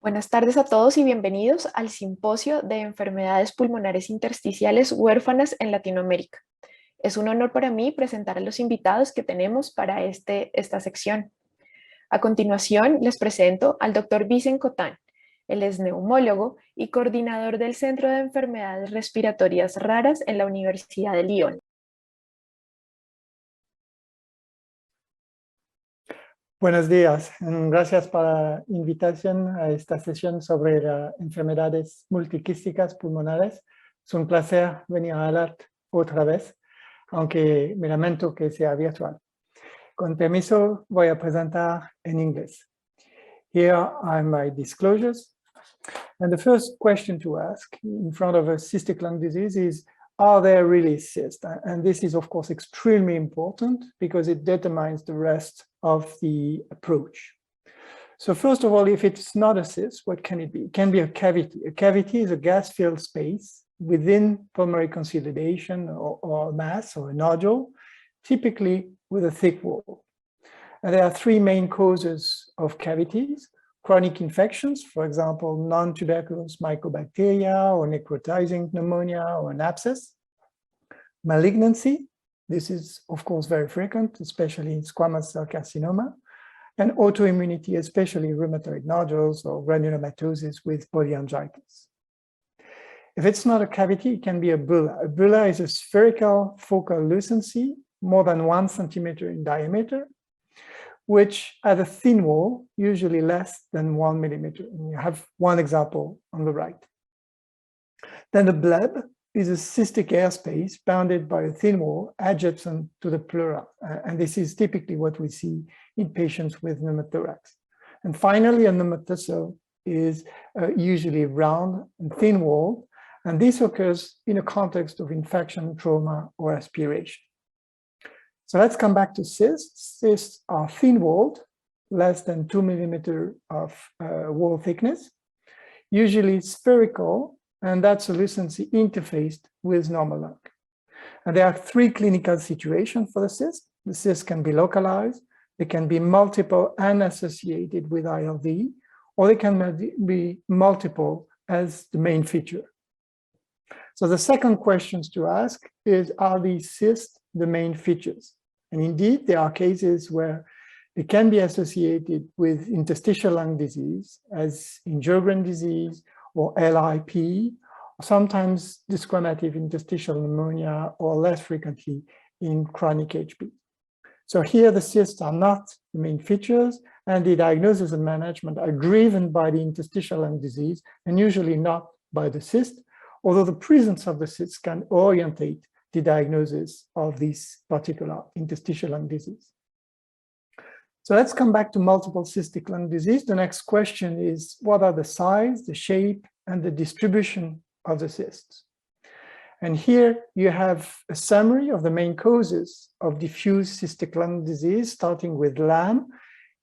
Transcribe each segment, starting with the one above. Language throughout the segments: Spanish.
Buenas tardes a todos y bienvenidos al Simposio de Enfermedades Pulmonares Intersticiales Huérfanas en Latinoamérica. Es un honor para mí presentar a los invitados que tenemos para esta sección. A continuación, les presento al Dr. Vicent Cotán. Él es neumólogo y coordinador del Centro de Enfermedades Respiratorias Raras en la Universidad de Lyon. Buenos días, gracias por la invitación a esta sesión sobre enfermedades multiquísticas pulmonares. Es un placer venir a hablar otra vez, aunque me lamento que sea virtual. Con permiso, voy a presentar en inglés. Here are my disclosures. And the first question to ask in front of a cystic lung disease is, are there really cysts? And this is, of course, extremely important because it determines the rest of the approach. So first of all, if it's not a cyst, what can it be? It can be a cavity. A cavity is a gas-filled space within pulmonary consolidation or mass or a nodule, typically with a thick wall. And there are three main causes of cavities: chronic infections, for example, non-tuberculous mycobacteria or necrotizing pneumonia or an abscess. Malignancy, this is of course very frequent, especially in squamous cell carcinoma. And autoimmunity, especially rheumatoid nodules or granulomatosis with polyangiitis. If it's not a cavity, it can be a bulla. A bulla is a spherical focal lucency, more than 1 centimeter in diameter, which has a thin wall, usually less than 1 millimeter. And you have one example on the right. Then the bleb is a cystic airspace bounded by a thin wall adjacent to the pleura. And this is typically what we see in patients with pneumothorax. And finally, a pneumothorax is usually round and thin walled. And this occurs in a context of infection, trauma, or aspiration. So let's come back to cysts. Cysts are thin-walled, less than 2 millimeters of wall thickness, usually spherical, and that's a lucency interfaced with normal lung. And there are three clinical situations for the cyst. The cyst can be localized, they can be multiple and associated with ILD, or they can be multiple as the main feature. So the second question to ask is, are these cysts the main features? And indeed, there are cases where they can be associated with interstitial lung disease, as in Sjögren disease or LIP, or sometimes desquamative interstitial pneumonia, or less frequently in chronic HP. So here the cysts are not the main features, and the diagnosis and management are driven by the interstitial lung disease and usually not by the cyst, although the presence of the cysts can orientate the diagnosis of this particular interstitial lung disease. So let's come back to multiple cystic lung disease. The next question is, what are the size, the shape, and the distribution of the cysts? And here you have a summary of the main causes of diffuse cystic lung disease, starting with LAM,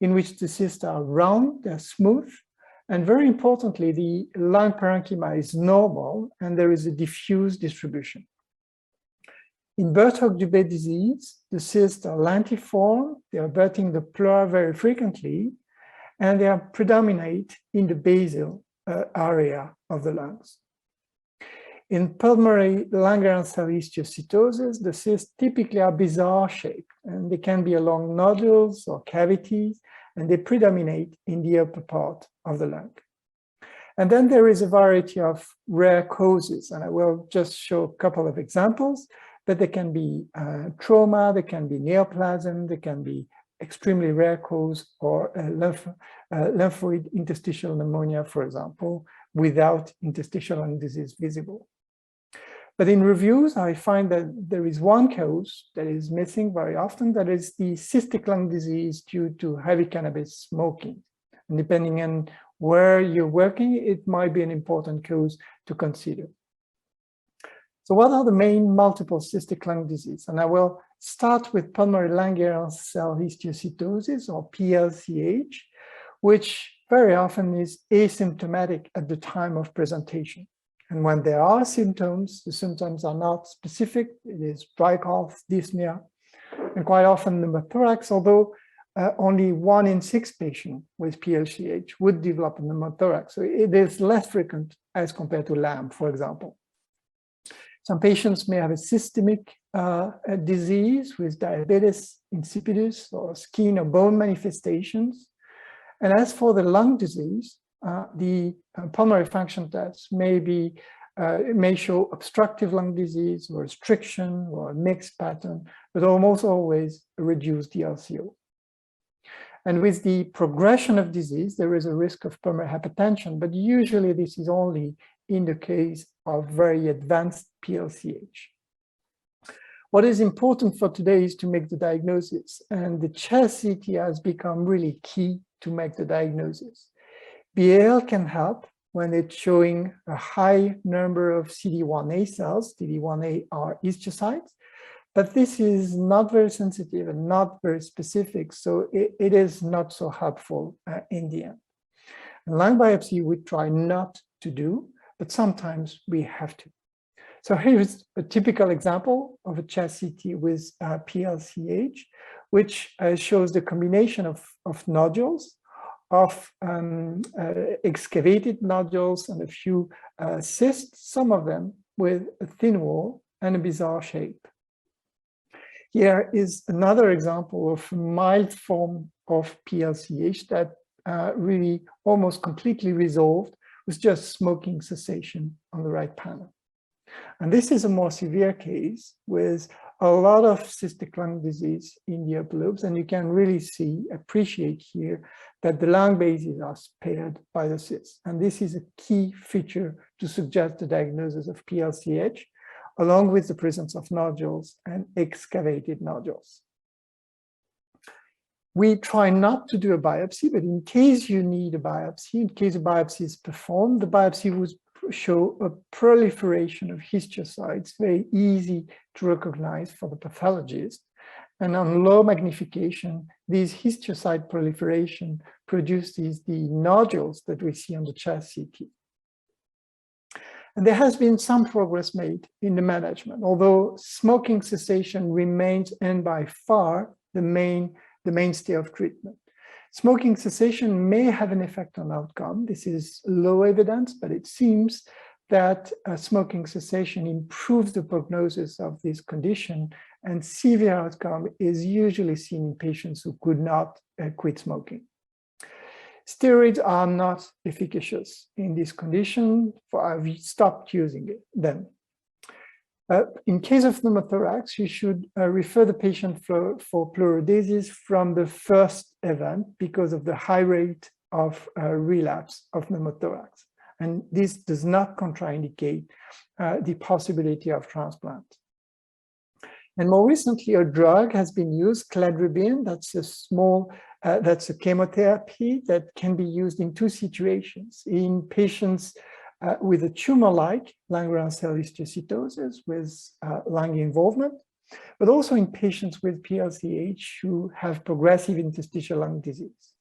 in which the cysts are round, they're smooth, and very importantly, the lung parenchyma is normal and there is a diffuse distribution. In Birt-Hogg-Dubé disease, the cysts are lentiform, they are abutting the pleura very frequently, and they are predominate in the basal area of the lungs. In pulmonary Langerhans cell histiocytosis, the cysts typically are bizarre shaped, and they can be along nodules or cavities, and they predominate in the upper part of the lung. And then there is a variety of rare causes, and I will just show a couple of examples, but they can be trauma, they can be neoplasm, they can be extremely rare cause, or lymphoid interstitial pneumonia, for example, without interstitial lung disease visible. But in reviews, I find that there is one cause that is missing very often, that is the cystic lung disease due to heavy cannabis smoking. And depending on where you're working, it might be an important cause to consider. So what are the main multiple cystic lung disease? And I will start with pulmonary Langerhans cell histiocytosis, or PLCH, which very often is asymptomatic at the time of presentation. And when there are symptoms, the symptoms are not specific. It is dry cough, dyspnea, and quite often pneumothorax, although only 1 in 6 patients with PLCH would develop a pneumothorax. So it is less frequent as compared to LAM, for example. Some patients may have a systemic disease with diabetes insipidus or skin or bone manifestations. And as for the lung disease, the pulmonary function tests may show obstructive lung disease or restriction or a mixed pattern, but almost always a reduced DLCO. And with the progression of disease, there is a risk of pulmonary hypertension, but usually this is only in the case of very advanced PLCH. What is important for today is to make the diagnosis, and the chest CT has become really key to make the diagnosis. BAL can help when it's showing a high number of CD1A cells. CD1A are histiocytes, but this is not very sensitive and not very specific, so it is not so helpful in the end. And lung biopsy we try not to do, but sometimes we have to. So here's a typical example of a chest CT with PLCH, which shows the combination of nodules, of excavated nodules and a few cysts, some of them with a thin wall and a bizarre shape. Here is another example of a mild form of PLCH that really almost completely resolved with just smoking cessation on the right panel. And this is a more severe case with a lot of cystic lung disease in the upper lobes, and you can really appreciate here that the lung bases are spared by the cysts. And this is a key feature to suggest the diagnosis of PLCH, along with the presence of nodules and excavated nodules. We try not to do a biopsy, but in case you need a biopsy, in case a biopsy is performed, the biopsy would show a proliferation of histiocytes, very easy to recognize for the pathologist. And on low magnification, these histiocyte proliferation produces the nodules that we see on the chest CT. And there has been some progress made in the management, although smoking cessation remains and by far the mainstay of treatment. Smoking cessation may have an effect on outcome. This is low evidence, but it seems that smoking cessation improves the prognosis of this condition, and severe outcome is usually seen in patients who could not quit smoking. Steroids are not efficacious in this condition, we stopped using them. In case of pneumothorax, you should refer the patient for pleurodesis from the first event because of the high rate of relapse of pneumothorax. And this does not contraindicate the possibility of transplant. And more recently, a drug has been used, cladribine. That's a chemotherapy that can be used in 2 situations: in patients with a tumor-like Langerhans cell histiocytosis with lung involvement, but also in patients with PLCH who have progressive interstitial lung disease.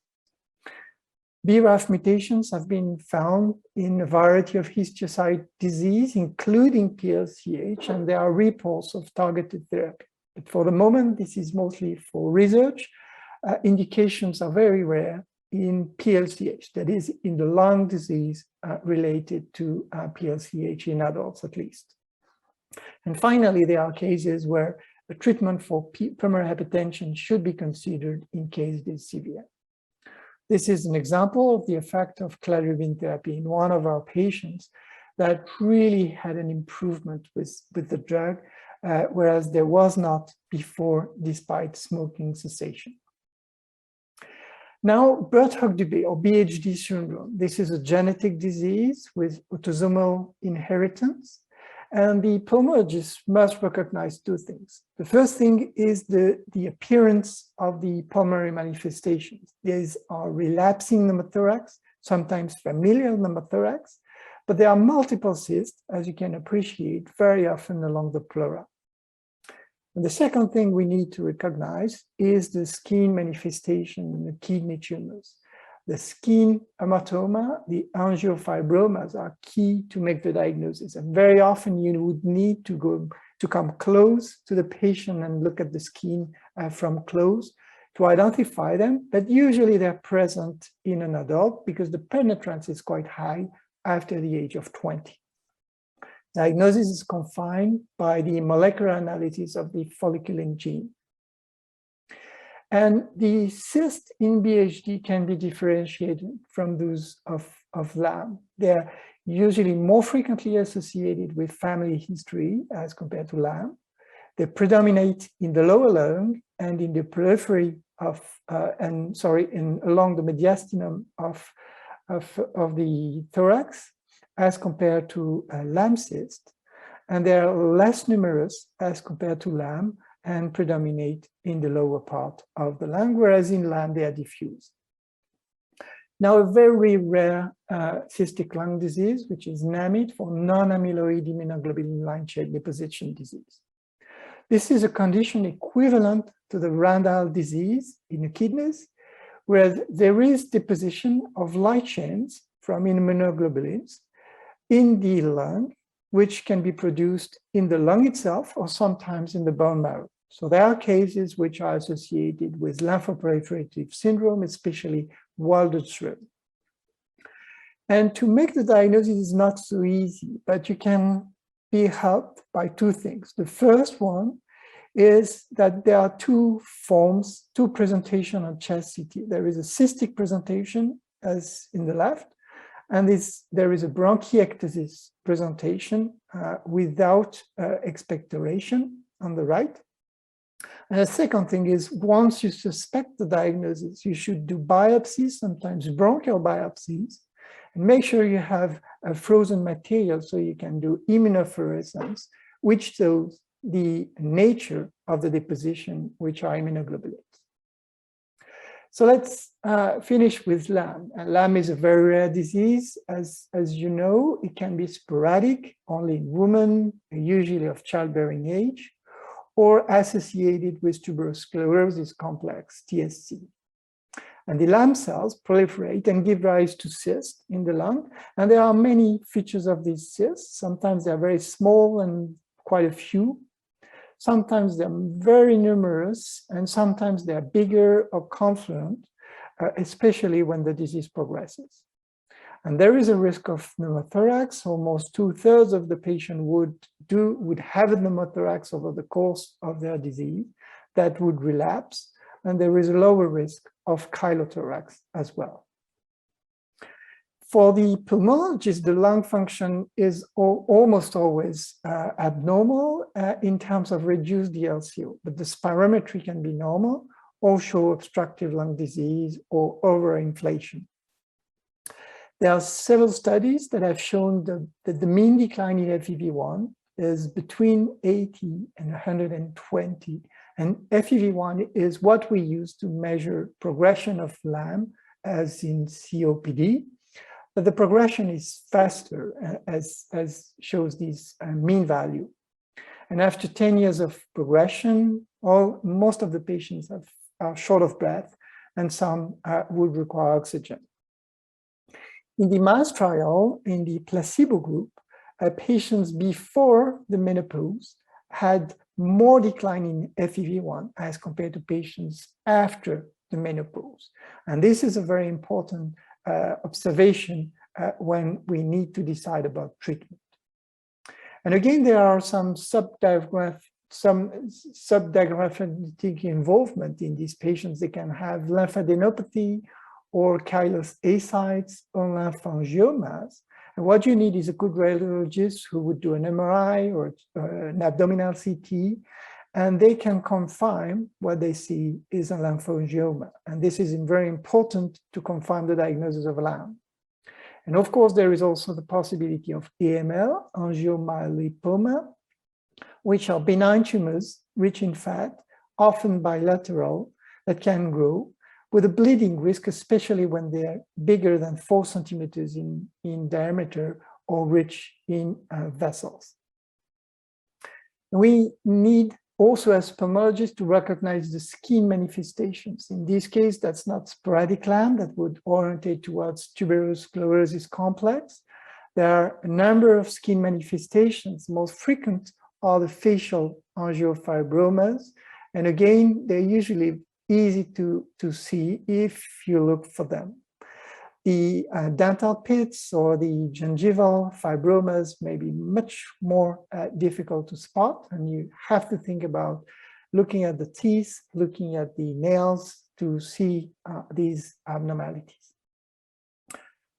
BRAF mutations have been found in a variety of histiocyte disease, including PLCH, and there are reports of targeted therapy. But for the moment, this is mostly for research. Indications are very rare in PLCH, that is in the lung disease related to PLCH in adults at least. And finally, there are cases where a treatment for pulmonary hypertension should be considered in case it is severe. This is an example of the effect of cladribine therapy in one of our patients that really had an improvement with the drug, whereas there was not before despite smoking cessation. Now, Birt-Hogg-Dubé or BHD syndrome. This is a genetic disease with autosomal inheritance, and the pulmonologist must recognize 2 things. The first thing is the appearance of the pulmonary manifestations. These are relapsing pneumothorax, sometimes familial pneumothorax, but there are multiple cysts, as you can appreciate, very often along the pleura. And the second thing we need to recognize is the skin manifestation in the kidney tumors. The skin hematoma, the angiofibromas are key to make the diagnosis. And very often you would need to come close to the patient and look at the skin from close to identify them, but usually they're present in an adult because the penetrance is quite high after the age of 20. Diagnosis is confined by the molecular analysis of the folliculin gene. And the cysts in BHD can be differentiated from those of LAM. They're usually more frequently associated with family history as compared to LAM. They predominate in the lower lung and in the periphery of, along the mediastinum of the thorax as compared to LAM cyst. And they are less numerous as compared to LAM and predominate in the lower part of the lung, whereas in LAM they are diffuse. Now, a very rare cystic lung disease, which is NAMID, for non-amyloid immunoglobulin light chain deposition disease. This is a condition equivalent to the Randall disease in the kidneys, where there is deposition of light chains from immunoglobulins in the lung, which can be produced in the lung itself or sometimes in the bone marrow. So there are cases which are associated with lymphoproliferative syndrome, especially Waldenström. And to make the diagnosis is not so easy, but you can be helped by two things. The first one is that there are two forms, two presentations on chest CT. There is a cystic presentation, as in the left, and there is a bronchiectasis presentation without expectoration on the right. And the second thing is, once you suspect the diagnosis, you should do biopsies, sometimes bronchial biopsies, and make sure you have a frozen material so you can do immunofluorescence, which shows the nature of the deposition, which are immunoglobulins. So let's finish with LAM. LAM is a very rare disease. As you know, it can be sporadic, only in women, usually of childbearing age, or associated with tuberous sclerosis complex, TSC. And the LAM cells proliferate and give rise to cysts in the lung. And there are many features of these cysts. Sometimes they're very small and quite a few. Sometimes they're very numerous, and sometimes they're bigger or confluent, especially when the disease progresses. And there is a risk of pneumothorax. Almost 2/3 of the patient would have a pneumothorax over the course of their disease that would relapse. And there is a lower risk of chylothorax as well. For the pulmonologist, the lung function is almost always abnormal in terms of reduced DLCO, but the spirometry can be normal or show obstructive lung disease or overinflation. There are several studies that have shown that the mean decline in FEV1 is between 80 and 120. And FEV1 is what we use to measure progression of LAM, as in COPD. But the progression is faster, as shows this mean value. And after 10 years of progression, most of the patients are short of breath, and some would require oxygen. In the mouse trial, in the placebo group, patients before the menopause had more decline in FEV1 as compared to patients after the menopause. And this is a very important observation when we need to decide about treatment. And again, there are some subdiaphragmatic involvement in these patients. They can have lymphadenopathy or chylous ascites or lymphangiomas. And what you need is a good radiologist who would do an MRI or an abdominal CT, and they can confirm what they see is a lymphangioma. And this is very important to confirm the diagnosis of LAM. And of course, there is also the possibility of AML, angiomyolipoma, which are benign tumors rich in fat, often bilateral, that can grow with a bleeding risk, especially when they're bigger than 4 centimeters in diameter or rich in vessels. We need also, as pulmonologists, to recognize the skin manifestations. In this case, that's not sporadic LAM, that would orientate towards tuberous sclerosis complex. There are a number of skin manifestations. Most frequent are the facial angiofibromas. And again, they're usually easy to see if you look for them. The dental pits or the gingival fibromas may be much more difficult to spot, and you have to think about looking at the teeth, looking at the nails to see these abnormalities.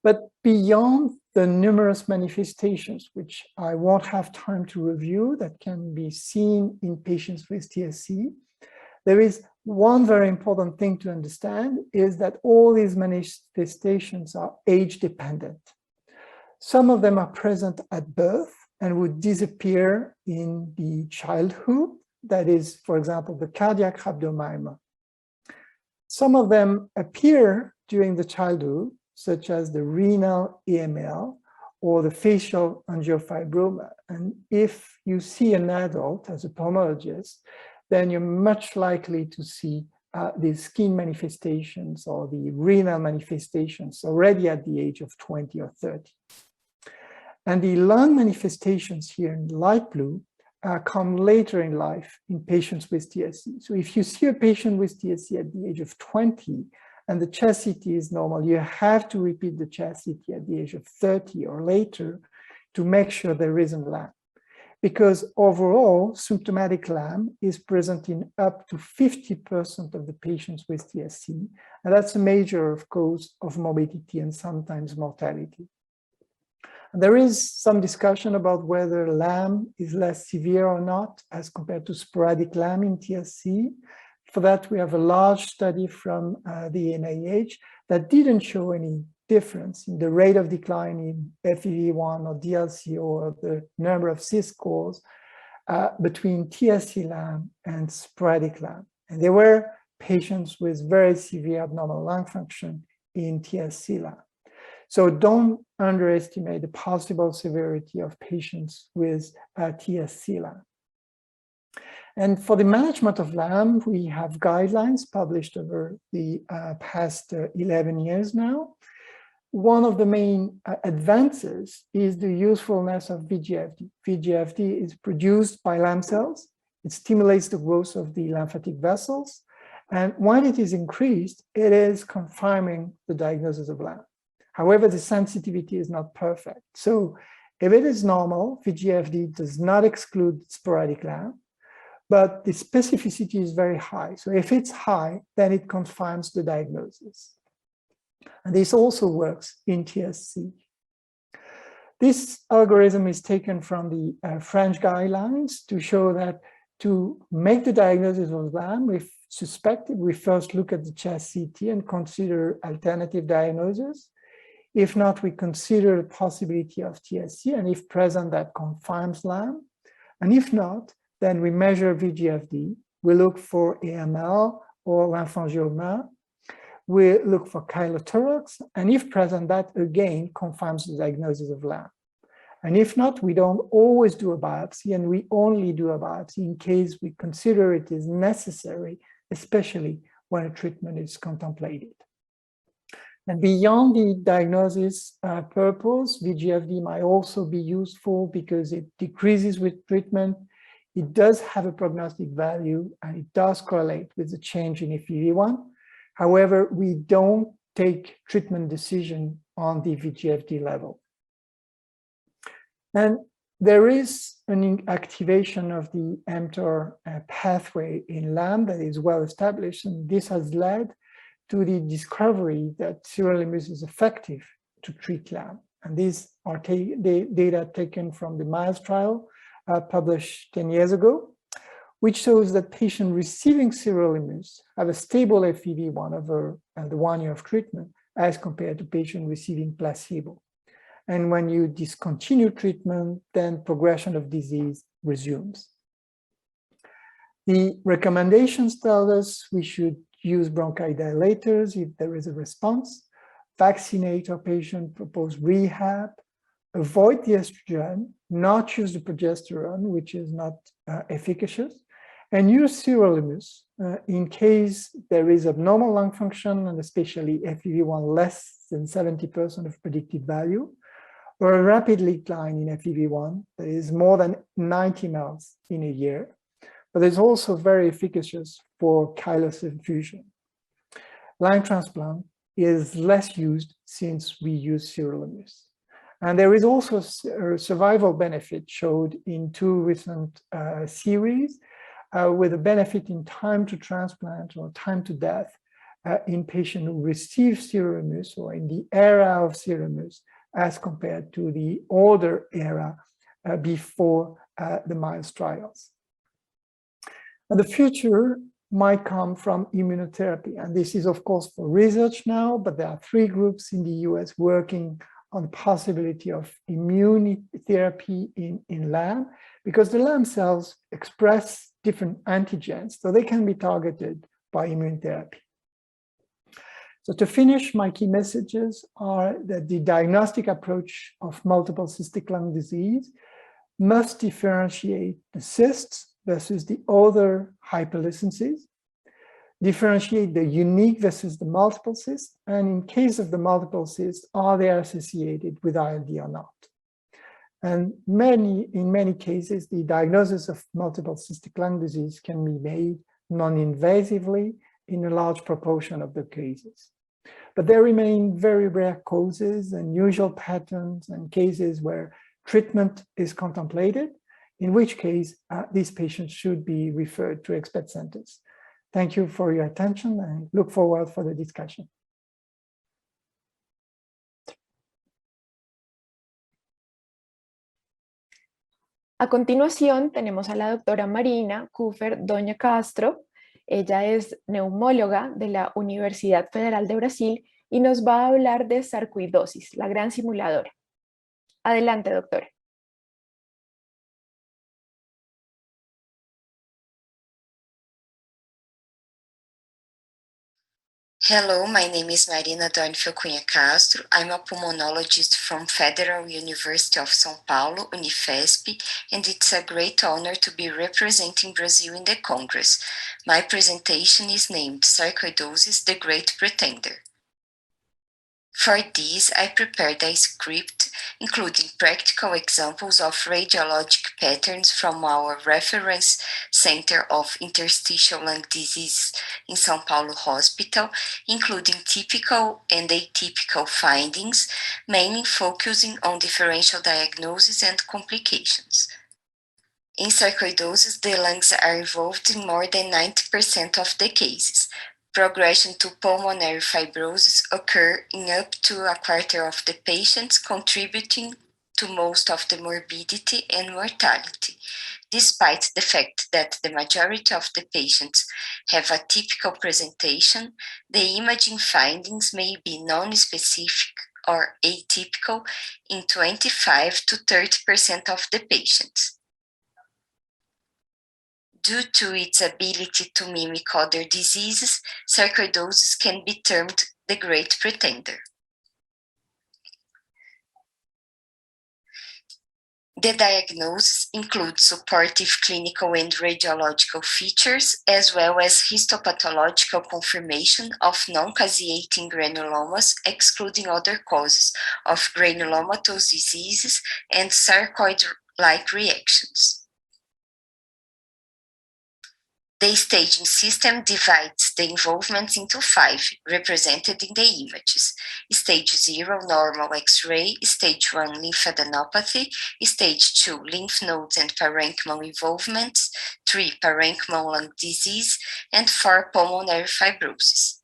But beyond the numerous manifestations, which I won't have time to review, that can be seen in patients with TSC, there is one very important thing to understand is that all these manifestations are age dependent. Some of them are present at birth and would disappear in the childhood. That is, for example, the cardiac rhabdomyoma. Some of them appear during the childhood, such as the renal AML or the facial angiofibroma. And if you see an adult as a pulmonologist, then you're much likely to see the skin manifestations or the renal manifestations already at the age of 20 or 30. And the lung manifestations here in light blue come later in life in patients with TSC. So if you see a patient with TSC at the age of 20 and the chest CT is normal, you have to repeat the chest CT at the age of 30 or later to make sure there isn't LAM. Because overall, symptomatic LAM is present in up to 50% of the patients with TSC, and that's a major cause of morbidity and sometimes mortality. And there is some discussion about whether LAM is less severe or not as compared to sporadic LAM in TSC. For that, we have a large study from the NIH that didn't show any difference in the rate of decline in FEV1 or DLC or the number of CIS scores between TSC LAM and sporadic LAM. And there were patients with very severe abnormal lung function in TSC LAM. So don't underestimate the possible severity of patients with TSC LAM. And for the management of LAM, we have guidelines published over the past 11 years now. One of the main advances is the usefulness of VEGF-D. VEGF-D is produced by LAM cells. It stimulates the growth of the lymphatic vessels. And when it is increased, it is confirming the diagnosis of LAM. However, the sensitivity is not perfect. So if it is normal, VEGF-D does not exclude sporadic LAM, but the specificity is very high. So if it's high, then it confirms the diagnosis. And this also works in TSC. This algorithm is taken from the French guidelines to show that to make the diagnosis of LAM, if suspected, we first look at the chest CT and consider alternative diagnosis. If not, we consider the possibility of TSC, and if present, that confirms LAM. And if not, then we measure VEGF-D. We look for AML or lymphangioma. We look for chylothorax, and if present, that again confirms the diagnosis of LAM. And if not, we don't always do a biopsy, and we only do a biopsy in case we consider it is necessary, especially when a treatment is contemplated. And beyond the diagnosis purpose, VEGF-D might also be useful because it decreases with treatment. It does have a prognostic value, and it does correlate with the change in FEV1. However, we don't take treatment decision on the VEGF-D level. And there is an activation of the mTOR pathway in LAM that is well established, and this has led to the discovery that sirolimus is effective to treat LAM. And these are data taken from the MILES trial published 10 years ago, which shows that patients receiving sirolimus have a stable FEV1 over the 1 year of treatment as compared to patients receiving placebo. And when you discontinue treatment, then progression of disease resumes. The recommendations tell us we should use bronchodilators if there is a response, vaccinate our patient, propose rehab, avoid the estrogen, not use the progesterone, which is not efficacious, and use sirolimus in case there is abnormal lung function, and especially FEV1 less than 70% of predicted value, or a rapid decline in FEV1 that is more than 90 mL in a year, but it's also very efficacious for chylous infusion. Lung transplant is less used since we use sirolimus. And there is also a survival benefit showed in 2 recent series with a benefit in time to transplant or time to death in patients who receive sirolimus or in the era of sirolimus as compared to the older era before the MILES trials. And the future might come from immunotherapy. And this is, of course, for research now, but there are 3 groups in the US working on the possibility of immunotherapy in lamb, because the lamb cells express different antigens, so they can be targeted by immunotherapy. So to finish, my key messages are that the diagnostic approach of multiple cystic lung disease must differentiate the cysts versus the other hyperlicencies, differentiate the unique versus the multiple cysts, and in case of the multiple cysts, are they associated with ILD or not? And in many cases, the diagnosis of multiple cystic lung disease can be made non-invasively in a large proportion of the cases. But there remain very rare causes, unusual patterns, and cases where treatment is contemplated, in which case these patients should be referred to expert centers. Thank you for your attention and look forward for the discussion. A continuación tenemos a la doctora Marina Kufer Doña Castro. Ella es neumóloga de la Universidad Federal de Brasil y nos va a hablar de sarcoidosis, la gran simuladora. Adelante, doctora. Hello, my name is Marina Dornfeld Cunha Castro. I'm a pulmonologist from Federal University of São Paulo, Unifesp, and it's a great honor to be representing Brazil in the Congress. My presentation is named Sarcoidosis, the Great Pretender. For this, I prepared a script including practical examples of radiologic patterns from our reference Center of Interstitial Lung Disease in São Paulo Hospital, including typical and atypical findings, mainly focusing on differential diagnosis and complications. In sarcoidosis, the lungs are involved in more than 90% of the cases. Progression to pulmonary fibrosis occur in up to a quarter of the patients, contributing to most of the morbidity and mortality, despite the fact that the majority of the patients have a typical presentation. The imaging findings may be non-specific or atypical in 25 to 30% of the patients. Due to its ability to mimic other diseases, sarcoidosis can be termed the Great Pretender. The diagnosis includes supportive clinical and radiological features, as well as histopathological confirmation of non-caseating granulomas, excluding other causes of granulomatous diseases and sarcoid-like reactions. The staging system divides the involvements into 5, represented in the images. Stage 0, normal X-ray. Stage 1, lymphadenopathy. Stage 2, lymph nodes and parenchymal involvements. 3, parenchymal lung disease. And 4, pulmonary fibrosis.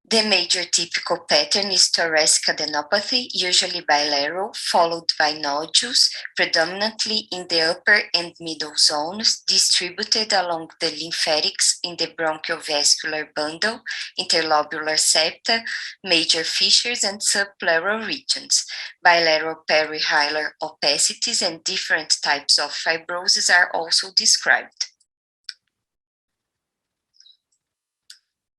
The major typical pattern is thoracic adenopathy, usually bilateral, followed by nodules, predominantly in the upper and middle zones, distributed along the lymphatics in the bronchiovascular bundle, interlobular septa, major fissures, and subpleural regions. Bilateral perihilar opacities and different types of fibrosis are also described.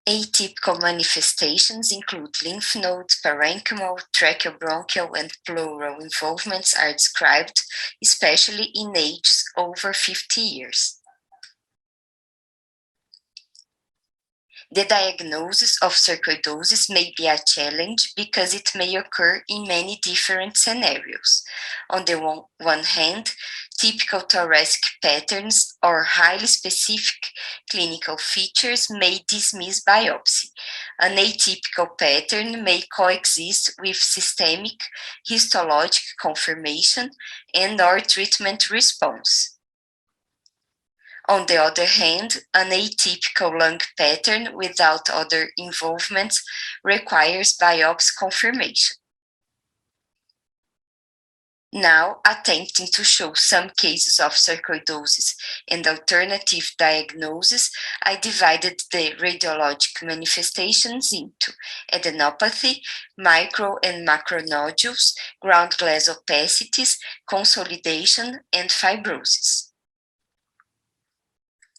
Atypical manifestations include lymph nodes, parenchymal, tracheobronchial, and pleural involvements are described, especially in ages over 50 years. The diagnosis of sarcoidosis may be a challenge because it may occur in many different scenarios. On the one hand, typical thoracic patterns or highly specific clinical features may dismiss biopsy. An atypical pattern may coexist with systemic histologic confirmation and/or treatment response. On the other hand, an atypical lung pattern without other involvements requires biopsy confirmation. Now, attempting to show some cases of sarcoidosis and alternative diagnosis, I divided the radiologic manifestations into adenopathy, micro and macro nodules, ground glass opacities, consolidation, and fibrosis.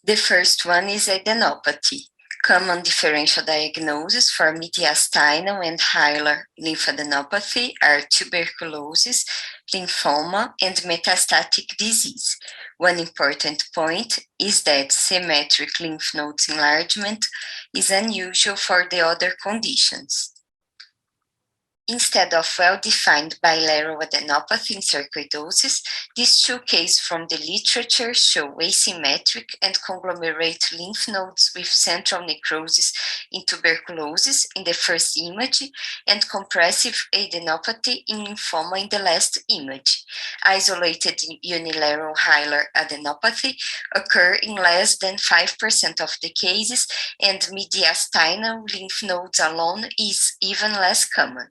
The first one is adenopathy. Common differential diagnoses for mediastinal and hilar lymphadenopathy are tuberculosis, lymphoma, and metastatic disease. One important point is that symmetric lymph nodes enlargement is unusual for the other conditions. Instead of well-defined bilateral adenopathy in sarcoidosis, these two cases from the literature show asymmetric and conglomerate lymph nodes with central necrosis in tuberculosis in the first image and compressive adenopathy in lymphoma in the last image. Isolated unilateral hilar adenopathy occur in less than 5% of the cases, and mediastinal lymph nodes alone is even less common.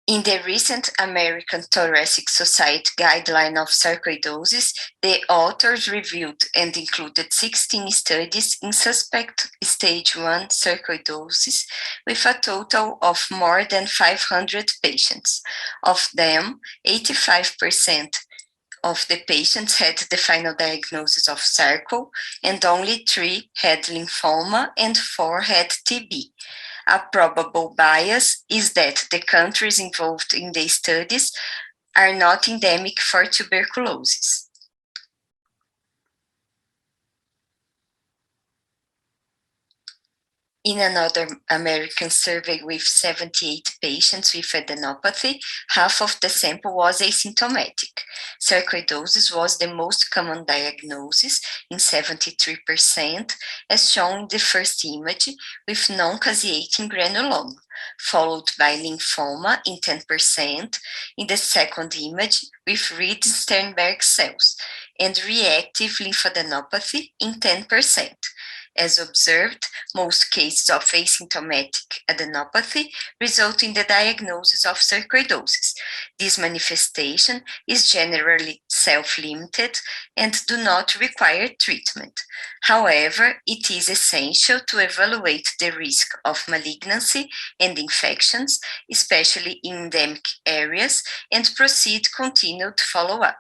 In the recent American Thoracic Society Guideline of Sarcoidosis, the authors reviewed and included 16 studies in suspect stage 1 sarcoidosis with a total of more than 500 patients. Of them, 85% of the patients had the final diagnosis of sarco, and only 3 had lymphoma and 4 had TB. A probable bias is that the countries involved in the studies are not endemic for tuberculosis. In another American survey with 78 patients with adenopathy, half of the sample was asymptomatic. Sarcoidosis was the most common diagnosis in 73%, as shown in the first image, with non-caseating granuloma, followed by lymphoma in 10%, in the second image with Reed-Sternberg cells, and reactive lymphadenopathy in 10%. As observed, most cases of asymptomatic adenopathy result in the diagnosis of sarcoidosis. This manifestation is generally self-limited and do not require treatment. However, it is essential to evaluate the risk of malignancy and infections, especially in endemic areas, and proceed continued follow-up.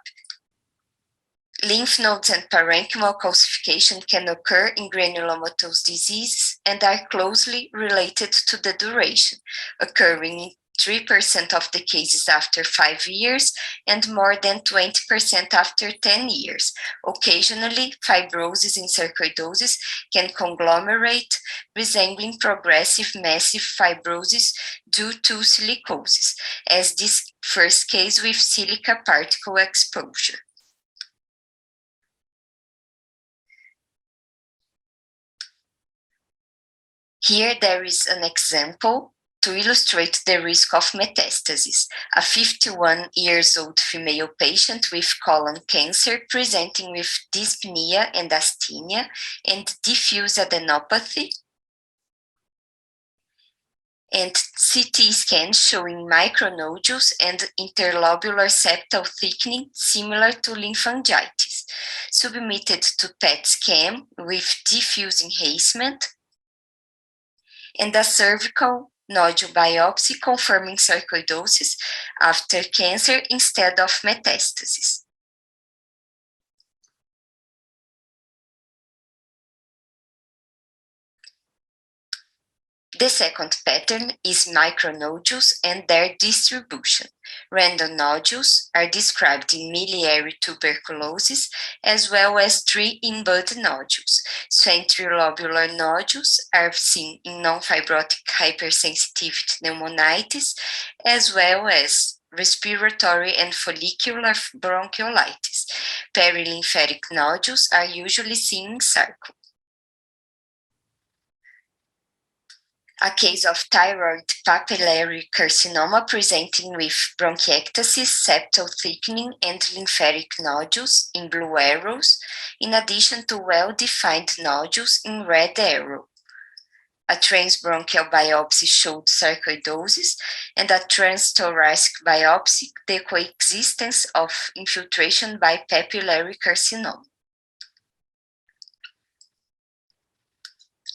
Lymph nodes and parenchymal calcification can occur in granulomatous disease and are closely related to the duration, occurring in 3% of the cases after 5 years and more than 20% after 10 years. Occasionally, fibrosis in sarcoidosis can conglomerate, resembling progressive massive fibrosis due to silicosis, as this first case with silica particle exposure. Here there is an example to illustrate the risk of metastasis. A 51-year-old female patient with colon cancer presenting with dyspnea and asthenia and diffuse adenopathy, and CT scan showing micronodules and interlobular septal thickening similar to lymphangitis, submitted to PET scan with diffuse enhancement, and a cervical nodule biopsy confirming sarcoidosis after cancer instead of metastasis. The second pattern is micronodules and their distribution. Random nodules are described in miliary tuberculosis, as well as tree in bud nodules. Ventrilobular nodules are seen in non-fibrotic hypersensitivity pneumonitis, as well as respiratory and follicular bronchiolitis. Perilymphatic nodules are usually seen in sarcoma. A case of thyroid papillary carcinoma presenting with bronchiectasis, septal thickening, and lymphatic nodules in blue arrows, in addition to well-defined nodules in red arrow. A transbronchial biopsy showed sarcoidosis, and a transthoracic biopsy the coexistence of infiltration by papillary carcinoma.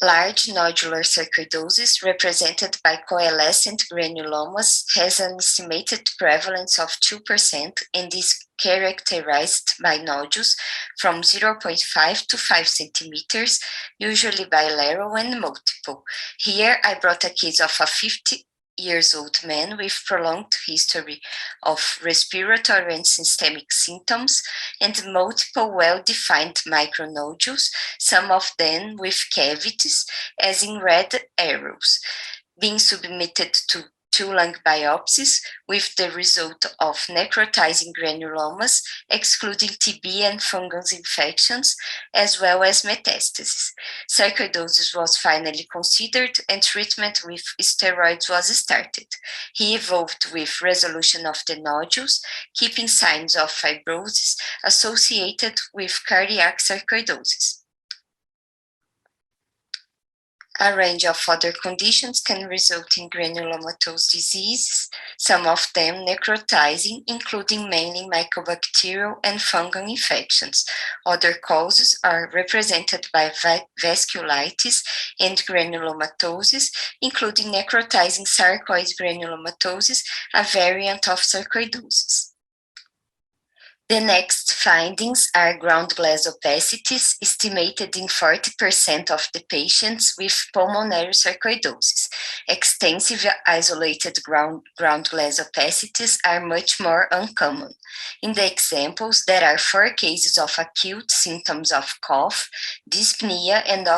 Large nodular sarcoidosis represented by coalescent granulomas has an estimated prevalence of 2% and is characterized by nodules from 0.5 to 5 centimeters, usually bilateral and multiple. Here I brought a case of a 50-year-old man with prolonged history of respiratory and systemic symptoms and multiple well-defined micronodules, some of them with cavities, as in red arrows, being submitted to 2 lung biopsies with the result of necrotizing granulomas, excluding TB and fungus infections, as well as metastases. Sarcoidosis was finally considered and treatment with steroids was started. He evolved with resolution of the nodules, keeping signs of fibrosis associated with cardiac sarcoidosis. A range of other conditions can result in granulomatous diseases, some of them necrotizing, including mainly mycobacterial and fungal infections. Other causes are represented by vasculitis and granulomatosis, including necrotizing sarcoid granulomatosis, a variant of sarcoidosis. The next findings are ground glass opacities, estimated in 40% of the patients with pulmonary sarcoidosis. Extensive isolated ground glass opacities are much more uncommon. In the examples, there are 4 cases of acute symptoms of cough, dyspnea, and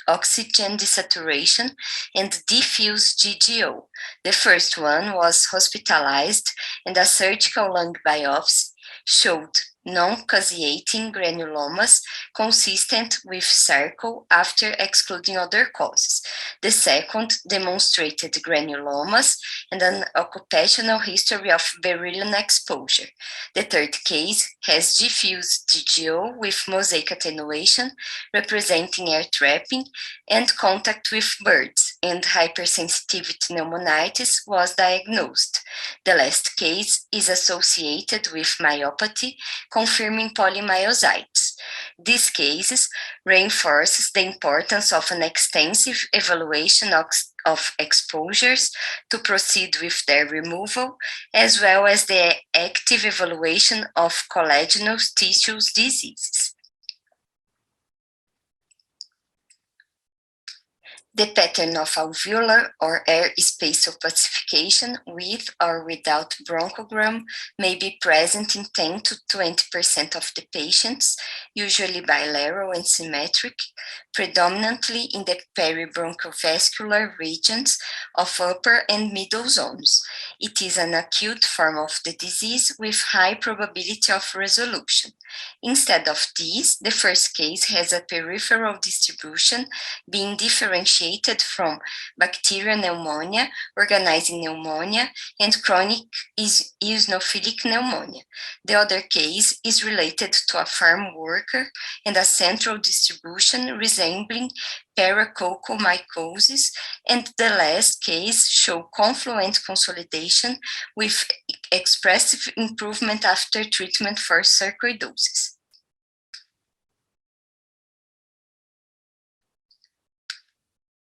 oxygen desaturation, and diffuse GGO. The first one was hospitalized, and a surgical lung biopsy showed non-caseating granulomas consistent with sarco after excluding other causes. The second demonstrated granulomas and an occupational history of beryllium exposure. The third case has diffuse GGO with mosaic attenuation, representing air trapping and contact with birds, and hypersensitivity pneumonitis was diagnosed. The last case is associated with myopathy, confirming polymyositis. These cases reinforces the importance of an extensive evaluation of exposures to proceed with their removal, as well as the active evaluation of collagenous tissues diseases. The pattern of alveolar or air space opacification with or without bronchogram may be present in 10 to 20% of the patients, usually bilateral and symmetric, predominantly in the peribronchiovascular regions of upper and middle zones. It is an acute form of the disease with high probability of resolution. Instead of these, the first case has a peripheral distribution being differentiated from bacterial pneumonia, organizing pneumonia, and chronic eosinophilic pneumonia. The other case is related to a farm worker and a central distribution resembling paracocomycosis, and the last case show confluent consolidation with expressive improvement after treatment for sarcoidosis.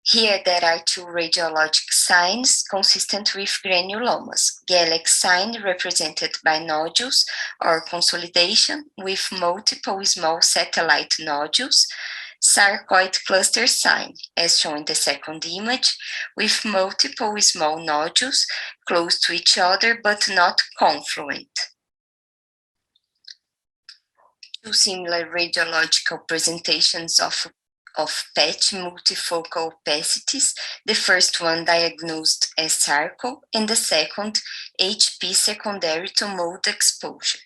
Here there are 2 radiologic signs consistent with granulomas. Gallex sign represented by nodules or consolidation with multiple small satellite nodules. sarcoid cluster sign, as shown in the second image, with multiple small nodules close to each other but not confluent. Two similar radiological presentations of PET multifocal opacities, the first one diagnosed as sarco and the second HP secondary to mold exposure.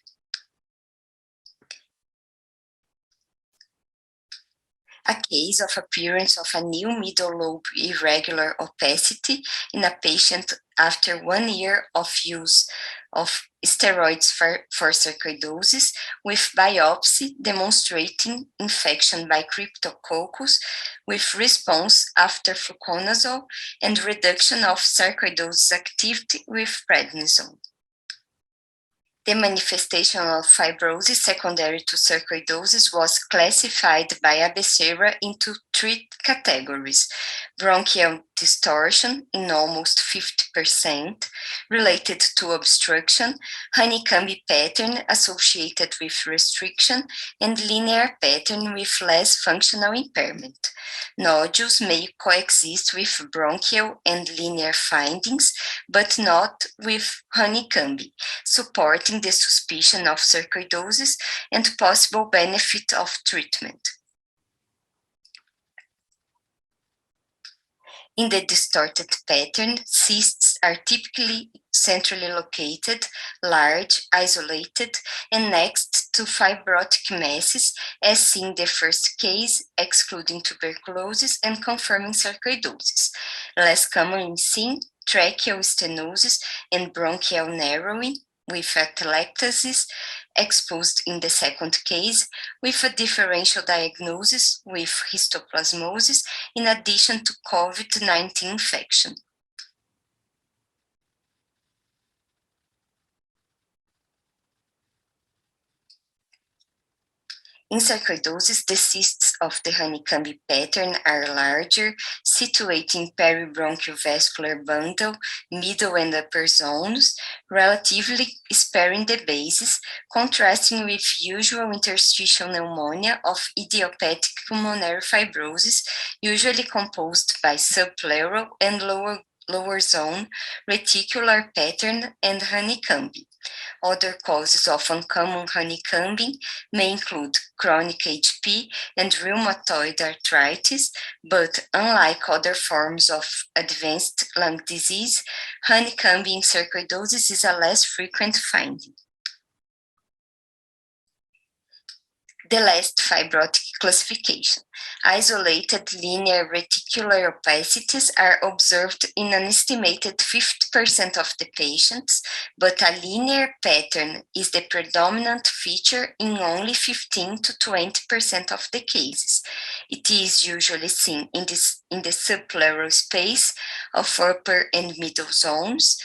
A case of appearance of a new middle lobe irregular opacity in a patient after 1 year of use of steroids for sarcoidosis, with biopsy demonstrating infection by Cryptococcus with response after fluconazole and reduction of sarcoidosis activity with prednisone. The manifestation of fibrosis secondary to sarcoidosis was classified by Abecera into 3 categories: bronchial distortion in almost 50% related to obstruction, honeycomb pattern associated with restriction, and linear pattern with less functional impairment. Nodules may coexist with bronchial and linear findings, but not with honeycomb, supporting the suspicion of sarcoidosis and possible benefit of treatment. In the distorted pattern, cysts are typically centrally located, large, isolated, and next to fibrotic masses, as seen in the first case, excluding tuberculosis and confirming sarcoidosis. Less commonly seen, tracheal stenosis and bronchial narrowing, with atelectasis exposed in the second case, with a differential diagnosis with histoplasmosis in addition to COVID-19 infection. In sarcoidosis, the cysts of the honeycomb pattern are larger, situating peribronchial vascular bundle, middle and upper zones, relatively sparing the bases, contrasting with usual interstitial pneumonia of idiopathic pulmonary fibrosis, usually composed by subpleural and lower zone, reticular pattern, and honeycomb. Other causes of uncommon honeycombing may include chronic HP and rheumatoid arthritis, but unlike other forms of advanced lung disease, honeycombing in sarcoidosis is a less frequent finding. The last fibrotic classification. Isolated linear reticular opacities are observed in an estimated 50% of the patients, but a linear pattern is the predominant feature in only 15 to 20% of the cases. It is usually seen in the subpleural space of upper and middle zones,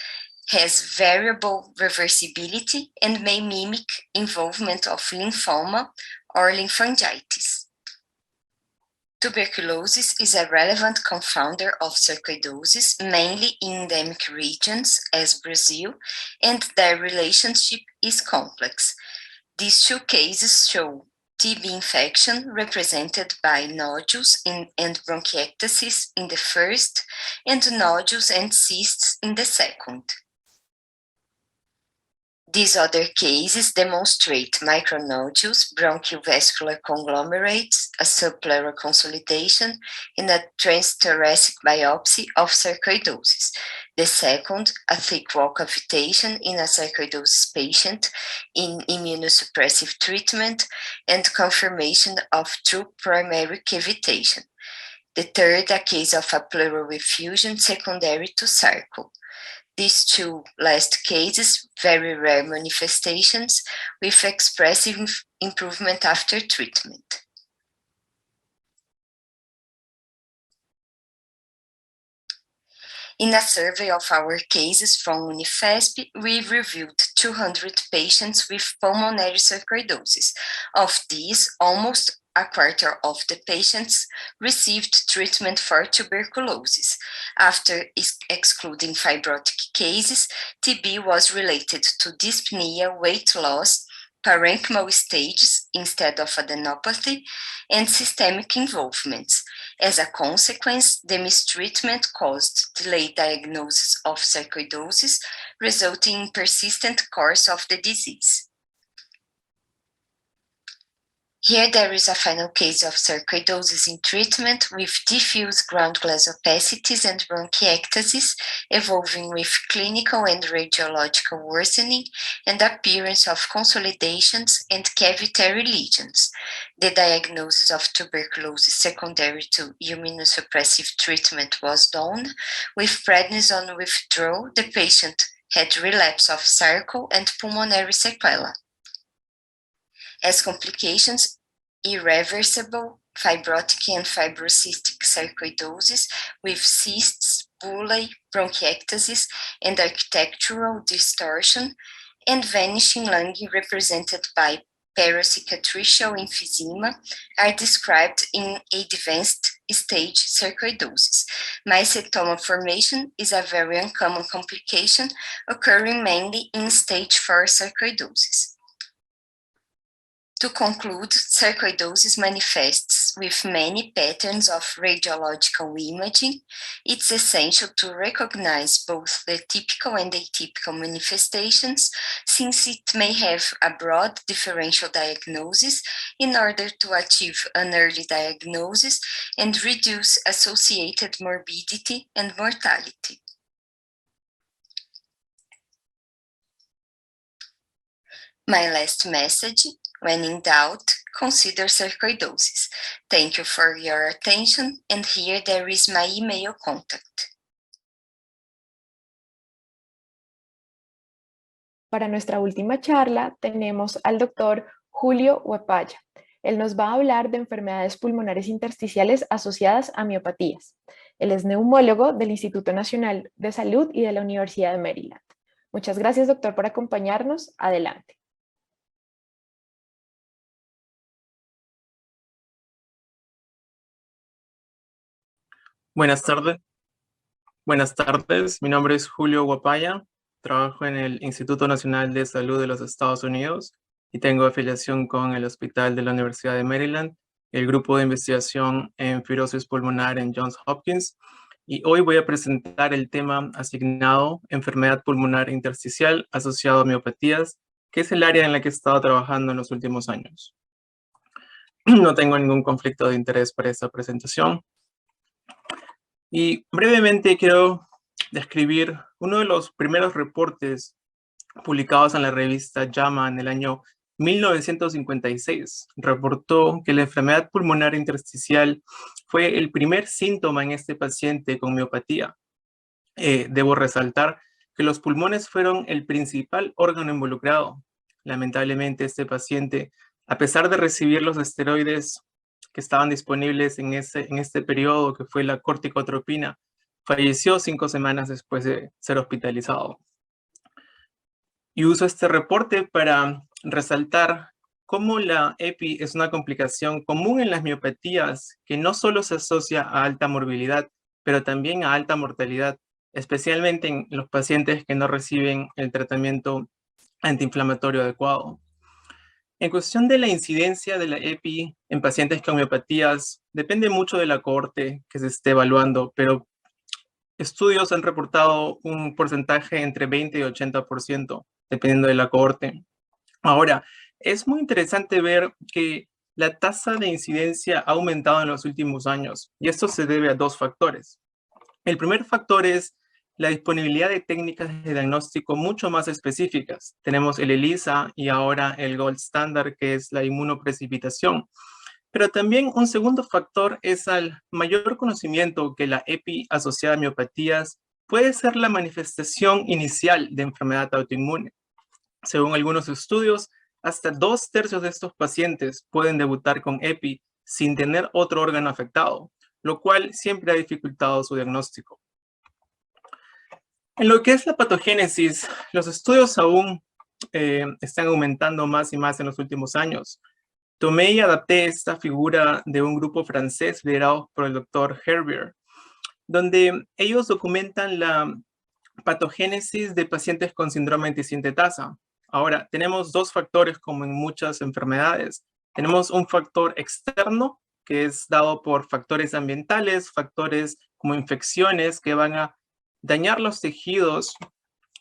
has variable reversibility, and may mimic involvement of lymphoma or lymphangitis. Tuberculosis is a relevant confounder of sarcoidosis, mainly in endemic regions as Brazil, and their relationship is complex. These 2 cases show TB infection represented by nodules and bronchiectasis in the first, and nodules and cysts in the second. These other cases demonstrate micronodules, bronchial vascular conglomerates, a subpleural consolidation, and a transthoracic biopsy of sarcoidosis. The second, a thick wall cavitation in a sarcoidosis patient in immunosuppressive treatment, and confirmation of true primary cavitation. The third, a case of a pleural effusion secondary to sarco. These 2 last cases, very rare manifestations with expressive improvement after treatment. In a survey of our cases from Unifesp, we reviewed 200 patients with pulmonary sarcoidosis. Of these, almost a quarter of the patients received treatment for tuberculosis. After excluding fibrotic cases, TB was related to dyspnea, weight loss, parenchymal stages instead of adenopathy, and systemic involvements. As a consequence, the mistreatment caused delayed diagnosis of sarcoidosis, resulting in persistent course of the disease. Here there is a final case of sarcoidosis in treatment with diffuse ground glass opacities and bronchiectasis, evolving with clinical and radiological worsening and appearance of consolidations and cavitary lesions. The diagnosis of tuberculosis secondary to immunosuppressive treatment was done. With prednisone withdrawal, the patient had relapse of sarco and pulmonary sequela. As complications, irreversible fibrotic and fibrocystic sarcoidosis with cysts, bullae, bronchiectasis, and architectural distortion, and vanishing lung represented by parocicatricial emphysema are described in advanced stage sarcoidosis. Mycetoma formation is a very uncommon complication occurring mainly in stage 4 sarcoidosis. To conclude, sarcoidosis manifests with many patterns of radiological imaging. It's essential to recognize both the typical and atypical manifestations, since it may have a broad differential diagnosis in order to achieve an early diagnosis and reduce associated morbidity and mortality. My last message: when in doubt, consider sarcoidosis. Thank you for your attention, and here there is my email contact. Para nuestra última charla tenemos al doctor Julio Huepaya. Él nos va a hablar de enfermedades pulmonares intersticiales asociadas a miopatías. Él es neumólogo del Instituto Nacional de Salud y de la Universidad de Maryland. Muchas gracias, doctor, por acompañarnos. Adelante. Buenas tardes. Mi nombre es Julio Huepaya. Trabajo en el Instituto Nacional de Salud de los Estados Unidos y tengo afiliación con el Hospital de la Universidad de Maryland, el grupo de investigación en fibrosis pulmonar en Johns Hopkins. Y hoy voy a presentar el tema asignado enfermedad pulmonar intersticial asociado a miopatías, que es el área en la que he estado trabajando en los últimos años. No tengo ningún conflicto de interés para esta presentación. Y brevemente quiero describir uno de los primeros reportes publicados en la revista JAMA en el año 1956. Reportó que la enfermedad pulmonar intersticial fue el primer síntoma en este paciente con miopatía. Debo resaltar que los pulmones fueron el principal órgano involucrado. Lamentablemente, este paciente, a pesar de recibir los esteroides que estaban disponibles en este periodo, que fue la corticotropina, falleció 5 semanas después de ser hospitalizado. Y uso este reporte para resaltar cómo la EPI es una complicación común en las miopatías que no solo se asocia a alta morbilidad, pero también a alta mortalidad, especialmente en los pacientes que no reciben el tratamiento antiinflamatorio adecuado. En cuestión de la incidencia de la EPI en pacientes con miopatías, depende mucho de la cohorte que se esté evaluando, pero estudios han reportado un porcentaje entre 20 y 80%, dependiendo de la cohorte. Ahora, es muy interesante ver que la tasa de incidencia ha aumentado en los últimos años, y esto se debe a 2 factores. El primer factor es la disponibilidad de técnicas de diagnóstico mucho más específicas. Tenemos el ELISA y ahora el gold standard, que es la inmunoprecipitación. Pero también un segundo factor es el mayor conocimiento que la EPI asociada a miopatías puede ser la manifestación inicial de enfermedad autoinmune. Según algunos estudios, hasta 2/3 de estos pacientes pueden debutar con EPI sin tener otro órgano afectado, lo cual siempre ha dificultado su diagnóstico. En lo que es la patogénesis, los estudios aún están aumentando más y más en los últimos años. Tomé y adapté esta figura de un grupo francés liderado por el doctor Herbier, donde ellos documentan la patogénesis de pacientes con síndrome antisintetasa. Ahora, tenemos dos factores como en muchas enfermedades. Tenemos un factor externo, que es dado por factores ambientales, factores como infecciones que van a dañar los tejidos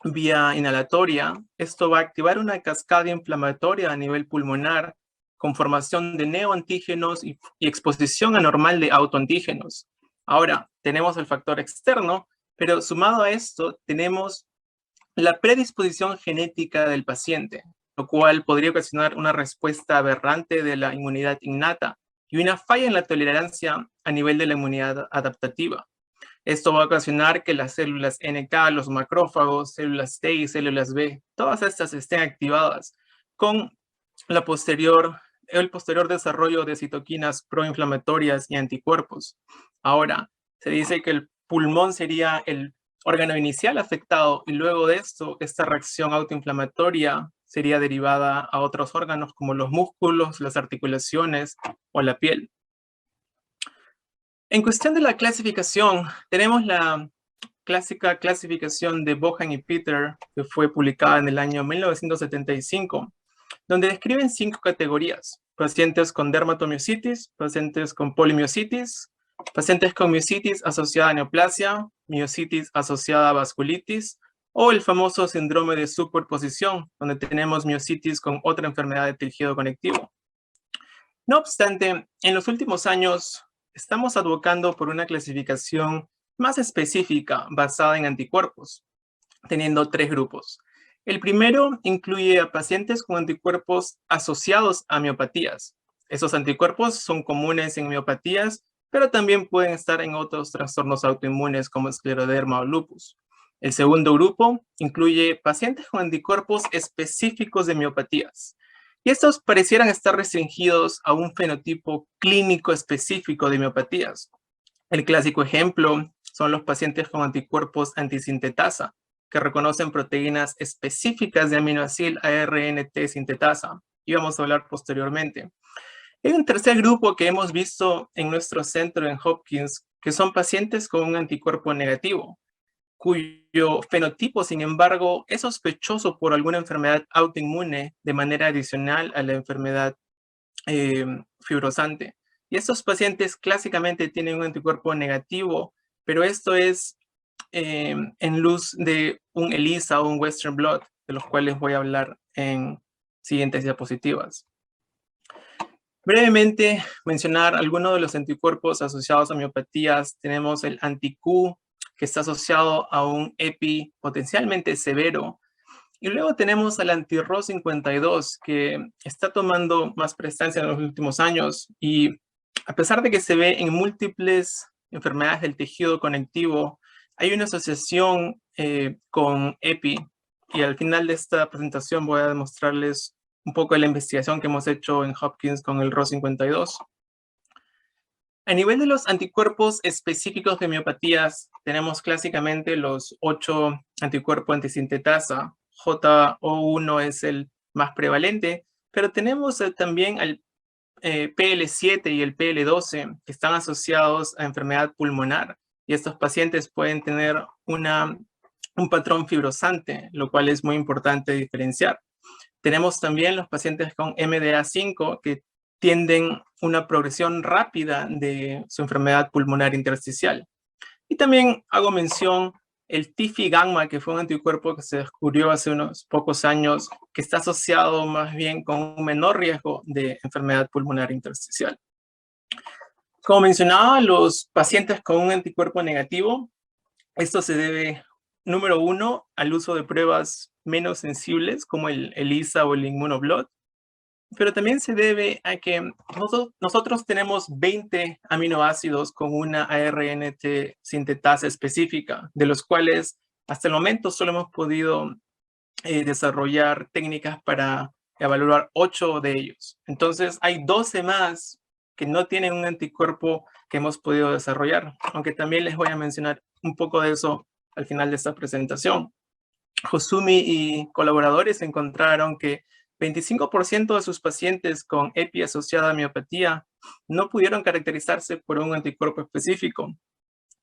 vía inhalatoria. Esto va a activar una cascada inflamatoria a nivel pulmonar con formación de neoantígenos y exposición anormal de autoantígenos. Ahora, tenemos el factor externo, pero sumado a esto, tenemos la predisposición genética del paciente, lo cual podría ocasionar una respuesta aberrante de la inmunidad innata y una falla en la tolerancia a nivel de la inmunidad adaptativa. Esto va a ocasionar que las células NK, los macrófagos, células T y células B, todas estas estén activadas con el posterior desarrollo de citoquinas proinflamatorias y anticuerpos. Ahora, se dice que el pulmón sería el órgano inicial afectado y luego de esto, esta reacción autoinflamatoria sería derivada a otros órganos como los músculos, las articulaciones o la piel. En cuestión de la clasificación, tenemos la clásica clasificación de Bohan y Peter, que fue publicada en el año 1975, donde describen 5 categorías: pacientes con dermatomiositis, pacientes con polimiositis, pacientes con miositis asociada a neoplasia, miositis asociada a vasculitis, o el famoso síndrome de superposición, donde tenemos miositis con otra enfermedad de tejido conectivo. No obstante, en los últimos años estamos advocando por una clasificación más específica basada en anticuerpos, teniendo 3 grupos. El primero incluye a pacientes con anticuerpos asociados a miopatías. Esos anticuerpos son comunes en miopatías, pero también pueden estar en otros trastornos autoinmunes como escleroderma o lupus. El segundo grupo incluye pacientes con anticuerpos específicos de miopatías. Y estos parecieran estar restringidos a un fenotipo clínico específico de miopatías. El clásico ejemplo son los pacientes con anticuerpos antisintetasa, que reconocen proteínas específicas de aminoácido ARNT sintetasa, y vamos a hablar posteriormente. Hay un tercer grupo que hemos visto en nuestro centro en Hopkins, que son pacientes con un anticuerpo negativo, cuyo fenotipo, sin embargo, es sospechoso por alguna enfermedad autoinmune de manera adicional a la enfermedad fibrosante. Y estos pacientes clásicamente tienen un anticuerpo negativo, pero esto es en luz de un ELISA o un Western blot, de los cuales voy a hablar en siguientes diapositivas. Brevemente, mencionar algunos de los anticuerpos asociados a miopatías. Tenemos el anti-Q, que está asociado a un EPI potencialmente severo. Y luego tenemos al anti-ROS52, que está tomando más prestancia en los últimos años. Y a pesar de que se ve en múltiples enfermedades del tejido conectivo, hay una asociación con EPI. Y al final de esta presentación voy a demostrarles un poco de la investigación que hemos hecho en Hopkins con el ROS52. A nivel de los anticuerpos específicos de miopatías, tenemos clásicamente los 8 anticuerpos antisintetasa. JO1 es el más prevalente, pero tenemos también al PL7 y el PL12, que están asociados a enfermedad pulmonar, y estos pacientes pueden tener un patrón fibrosante, lo cual es muy importante diferenciar. Tenemos también los pacientes con MDA5, que tienden una progresión rápida de su enfermedad pulmonar intersticial. Y también hago mención el TIFI-gamma, que fue un anticuerpo que se descubrió hace unos pocos años, que está asociado más bien con un menor riesgo de enfermedad pulmonar intersticial. Como mencionaba, los pacientes con un anticuerpo negativo, esto se debe, número 1, al uso de pruebas menos sensibles, como el ELISA o el Immunoblot, pero también se debe a que nosotros tenemos 20 aminoácidos con una ARNT sintetasa específica, de los cuales hasta el momento solo hemos podido desarrollar técnicas para evaluar 8 de ellos. Entonces hay 12 más que no tienen un anticuerpo que hemos podido desarrollar, aunque también les voy a mencionar un poco de eso al final de esta presentación. Hosumi y colaboradores encontraron que 25% de sus pacientes con EPI asociada a miopatía no pudieron caracterizarse por un anticuerpo específico.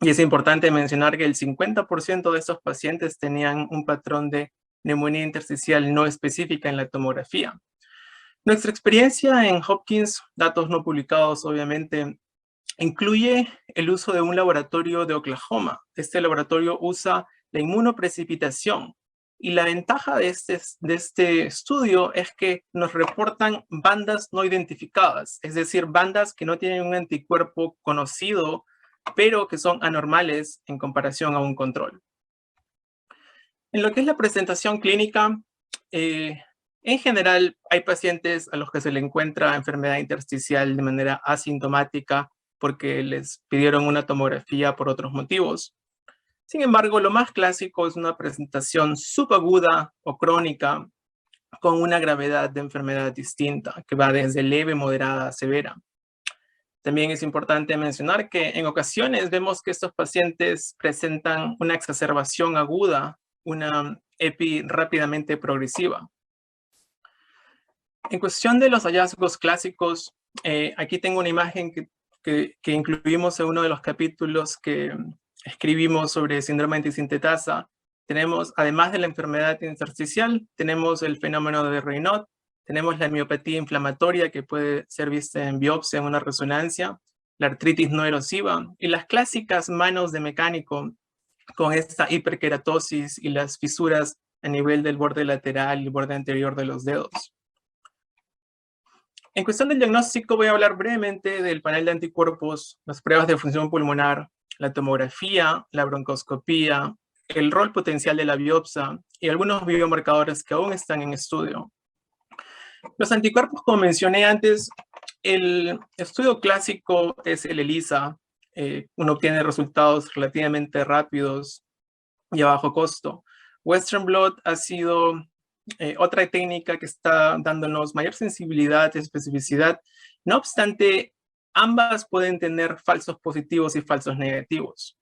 Y es importante mencionar que el 50% de estos pacientes tenían un patrón de neumonía intersticial no específica en la tomografía. Nuestra experiencia en Hopkins, datos no publicados obviamente, incluye el uso de un laboratorio de Oklahoma. Este laboratorio usa la inmunoprecipitación. Y la ventaja de este estudio es que nos reportan bandas no identificadas, es decir, bandas que no tienen un anticuerpo conocido, pero que son anormales en comparación a un control. En lo que es la presentación clínica, en general hay pacientes a los que se le encuentra enfermedad intersticial de manera asintomática porque les pidieron una tomografía por otros motivos. Sin embargo, lo más clásico es una presentación subaguda o crónica con una gravedad de enfermedad distinta, que va desde leve, moderada a severa. También es importante mencionar que en ocasiones vemos que estos pacientes presentan una exacerbación aguda, una EPI rápidamente progresiva. En cuestión de los hallazgos clásicos, aquí tengo una imagen que incluimos en uno de los capítulos que escribimos sobre síndrome antisintetasa. Tenemos, además de la enfermedad intersticial, tenemos el fenómeno de Raynaud, tenemos la miopatía inflamatoria que puede ser vista en biopsia, en una resonancia, la artritis no erosiva y las clásicas manos de mecánico con esta hiperkeratosis y las fisuras a nivel del borde lateral y el borde anterior de los dedos. En cuestión del diagnóstico voy a hablar brevemente del panel de anticuerpos, las pruebas de función pulmonar, la tomografía, la broncoscopía, el rol potencial de la biopsia y algunos biomarcadores que aún están en estudio. Los anticuerpos, como mencioné antes, el estudio clásico es el ELISA. Uno obtiene resultados relativamente rápidos y a bajo costo. Western blot ha sido otra técnica que está dándonos mayor sensibilidad y especificidad. No obstante, ambas pueden tener falsos positivos y falsos negativos.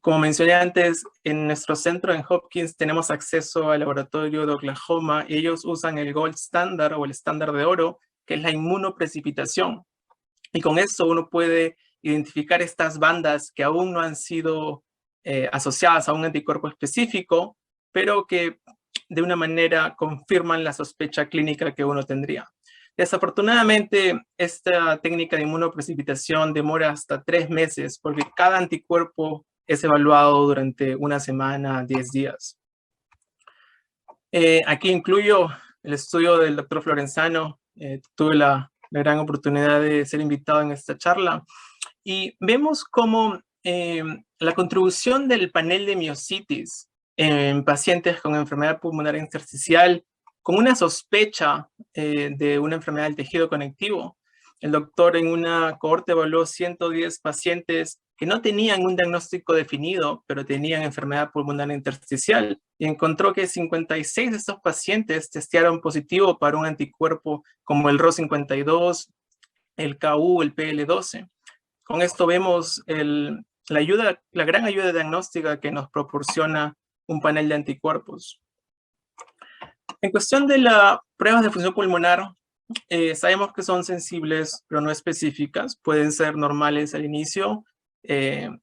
Como mencioné antes, en nuestro centro en Hopkins tenemos acceso al laboratorio de Oklahoma y ellos usan el gold standard o el estándar de oro, que es la inmunoprecipitación. Y con eso uno puede identificar estas bandas que aún no han sido asociadas a un anticuerpo específico, pero que de una manera confirman la sospecha clínica que uno tendría. Desafortunadamente, esta técnica de inmunoprecipitación demora hasta 3 meses porque cada anticuerpo es evaluado durante una semana, 10 días. Aquí incluyo el estudio del doctor Florenzano. Tuve la gran oportunidad de ser invitado en esta charla. Y vemos cómo la contribución del panel de miocitis en pacientes con enfermedad pulmonar intersticial con una sospecha de una enfermedad del tejido conectivo. El doctor en una cohorte evaluó 110 pacientes que no tenían un diagnóstico definido, pero tenían enfermedad pulmonar intersticial, y encontró que 56 de estos pacientes testearon positivo para un anticuerpo como el RO52, el KU, el PL12. Con esto vemos la gran ayuda diagnóstica que nos proporciona un panel de anticuerpos. En cuestión de las pruebas de función pulmonar, sabemos que son sensibles, pero no específicas. Pueden ser normales al inicio,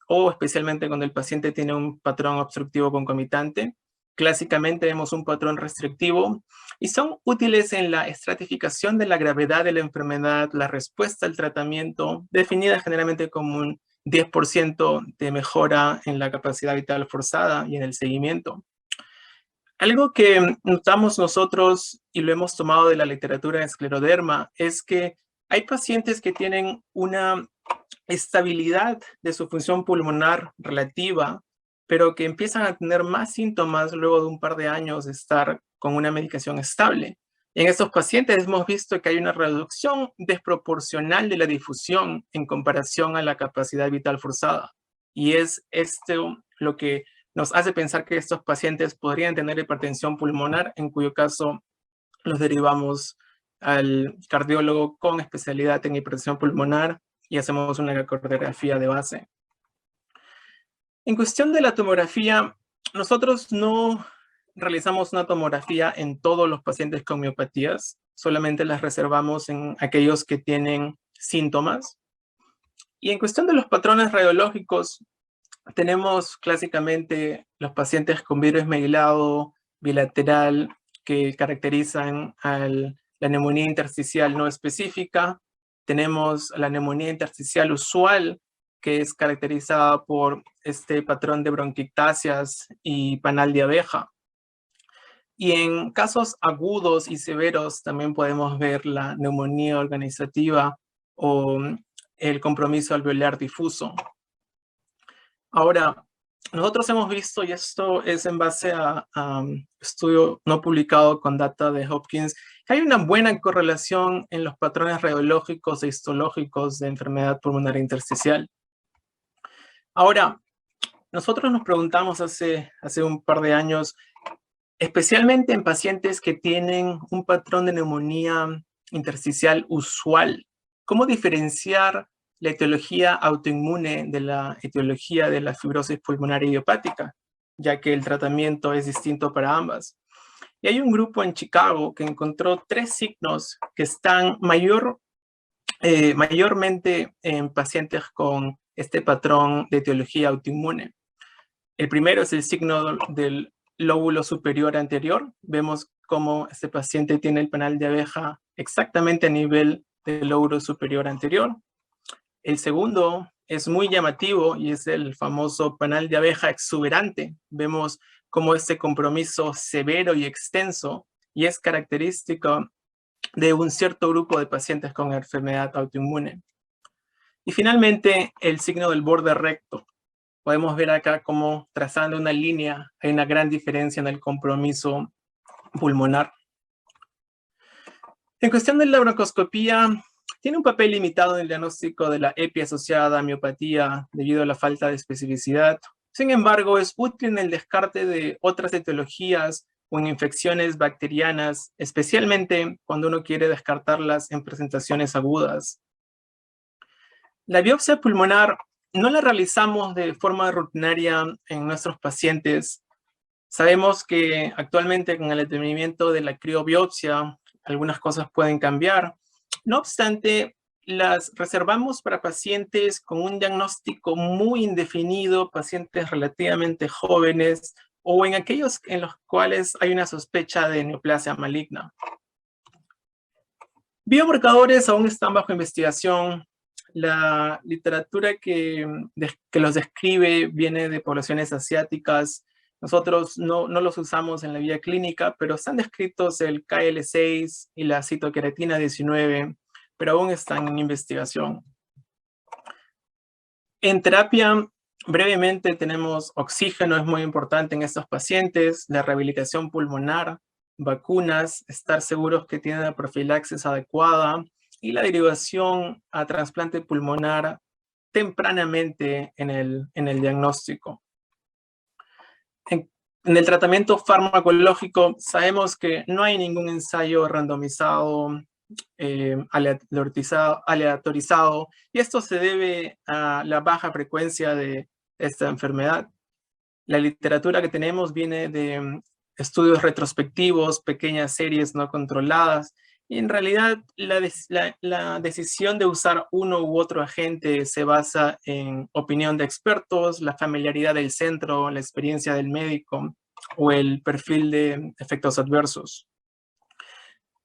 o especialmente cuando el paciente tiene un patrón obstructivo concomitante. Clásicamente vemos un patrón restrictivo y son útiles en la estratificación de la gravedad de la enfermedad, la respuesta al tratamiento, definida generalmente como un 10% de mejora en la capacidad vital forzada y en el seguimiento. Algo que notamos nosotros, y lo hemos tomado de la literatura de escleroderma, es que hay pacientes que tienen una estabilidad de su función pulmonar relativa, pero que empiezan a tener más síntomas luego de un par de años de estar con una medicación estable. En estos pacientes hemos visto que hay una reducción desproporcional de la difusión en comparación a la capacidad vital forzada. Y es esto lo que nos hace pensar que estos pacientes podrían tener hipertensión pulmonar, en cuyo caso los derivamos al cardiólogo con especialidad en hipertensión pulmonar y hacemos una ecocardiografía de base. En cuestión de la tomografía, nosotros no realizamos una tomografía en todos los pacientes con miopatías, solamente las reservamos en aquellos que tienen síntomas. Y en cuestión de los patrones radiológicos, tenemos clásicamente los pacientes con virus esmerilado bilateral que caracterizan la neumonía intersticial no específica. Tenemos la neumonía intersticial usual, que es caracterizada por este patrón de bronquictasias y panal de abeja. Y en casos agudos y severos también podemos ver la neumonía organizativa o el compromiso alveolar difuso. Ahora, nosotros hemos visto, y esto es en base a estudio no publicado con data de Hopkins, que hay una buena correlación en los patrones radiológicos e histológicos de enfermedad pulmonar intersticial. Ahora, nosotros nos preguntamos hace un par de años, especialmente en pacientes que tienen un patrón de neumonía intersticial usual, ¿cómo diferenciar la etiología autoinmune de la etiología de la fibrosis pulmonar idiopática, ya que el tratamiento es distinto para ambas? Y hay un grupo en Chicago que encontró 3 signos que están mayormente en pacientes con este patrón de etiología autoinmune. El primero es el signo del lóbulo superior anterior. Vemos cómo este paciente tiene el panal de abeja exactamente a nivel del lóbulo superior anterior. El segundo es muy llamativo y es el famoso panal de abeja exuberante. Vemos cómo este compromiso severo y extenso y es característico de un cierto grupo de pacientes con enfermedad autoinmune. Y finalmente, el signo del borde recto. Podemos ver acá cómo trazando una línea hay una gran diferencia en el compromiso pulmonar. En cuestión de la broncoscopía, tiene un papel limitado en el diagnóstico de la EPI asociada a miopatía debido a la falta de especificidad. Sin embargo, es útil en el descarte de otras etiologías o en infecciones bacterianas, especialmente cuando uno quiere descartarlas en presentaciones agudas. La biopsia pulmonar no la realizamos de forma rutinaria en nuestros pacientes. Sabemos que actualmente con el detenimiento de la criobiopsia, algunas cosas pueden cambiar. No obstante, las reservamos para pacientes con un diagnóstico muy indefinido, pacientes relativamente jóvenes, o en aquellos en los cuales hay una sospecha de neoplasia maligna. Biomarcadores aún están bajo investigación. La literatura que los describe viene de poblaciones asiáticas. Nosotros no los usamos en la vía clínica, pero están descritos el KL6 y la citoqueratina 19, pero aún están en investigación. En terapia, brevemente tenemos oxígeno, es muy importante en estos pacientes, la rehabilitación pulmonar, vacunas, estar seguros que tienen la profilaxis adecuada y la derivación a trasplante pulmonar tempranamente en el diagnóstico. En el tratamiento farmacológico sabemos que no hay ningún ensayo randomizado, aleatorizado, y esto se debe a la baja frecuencia de esta enfermedad. La literatura que tenemos viene de estudios retrospectivos, pequeñas series no controladas, y en realidad la decisión de usar uno u otro agente se basa en opinión de expertos, la familiaridad del centro, la experiencia del médico o el perfil de efectos adversos.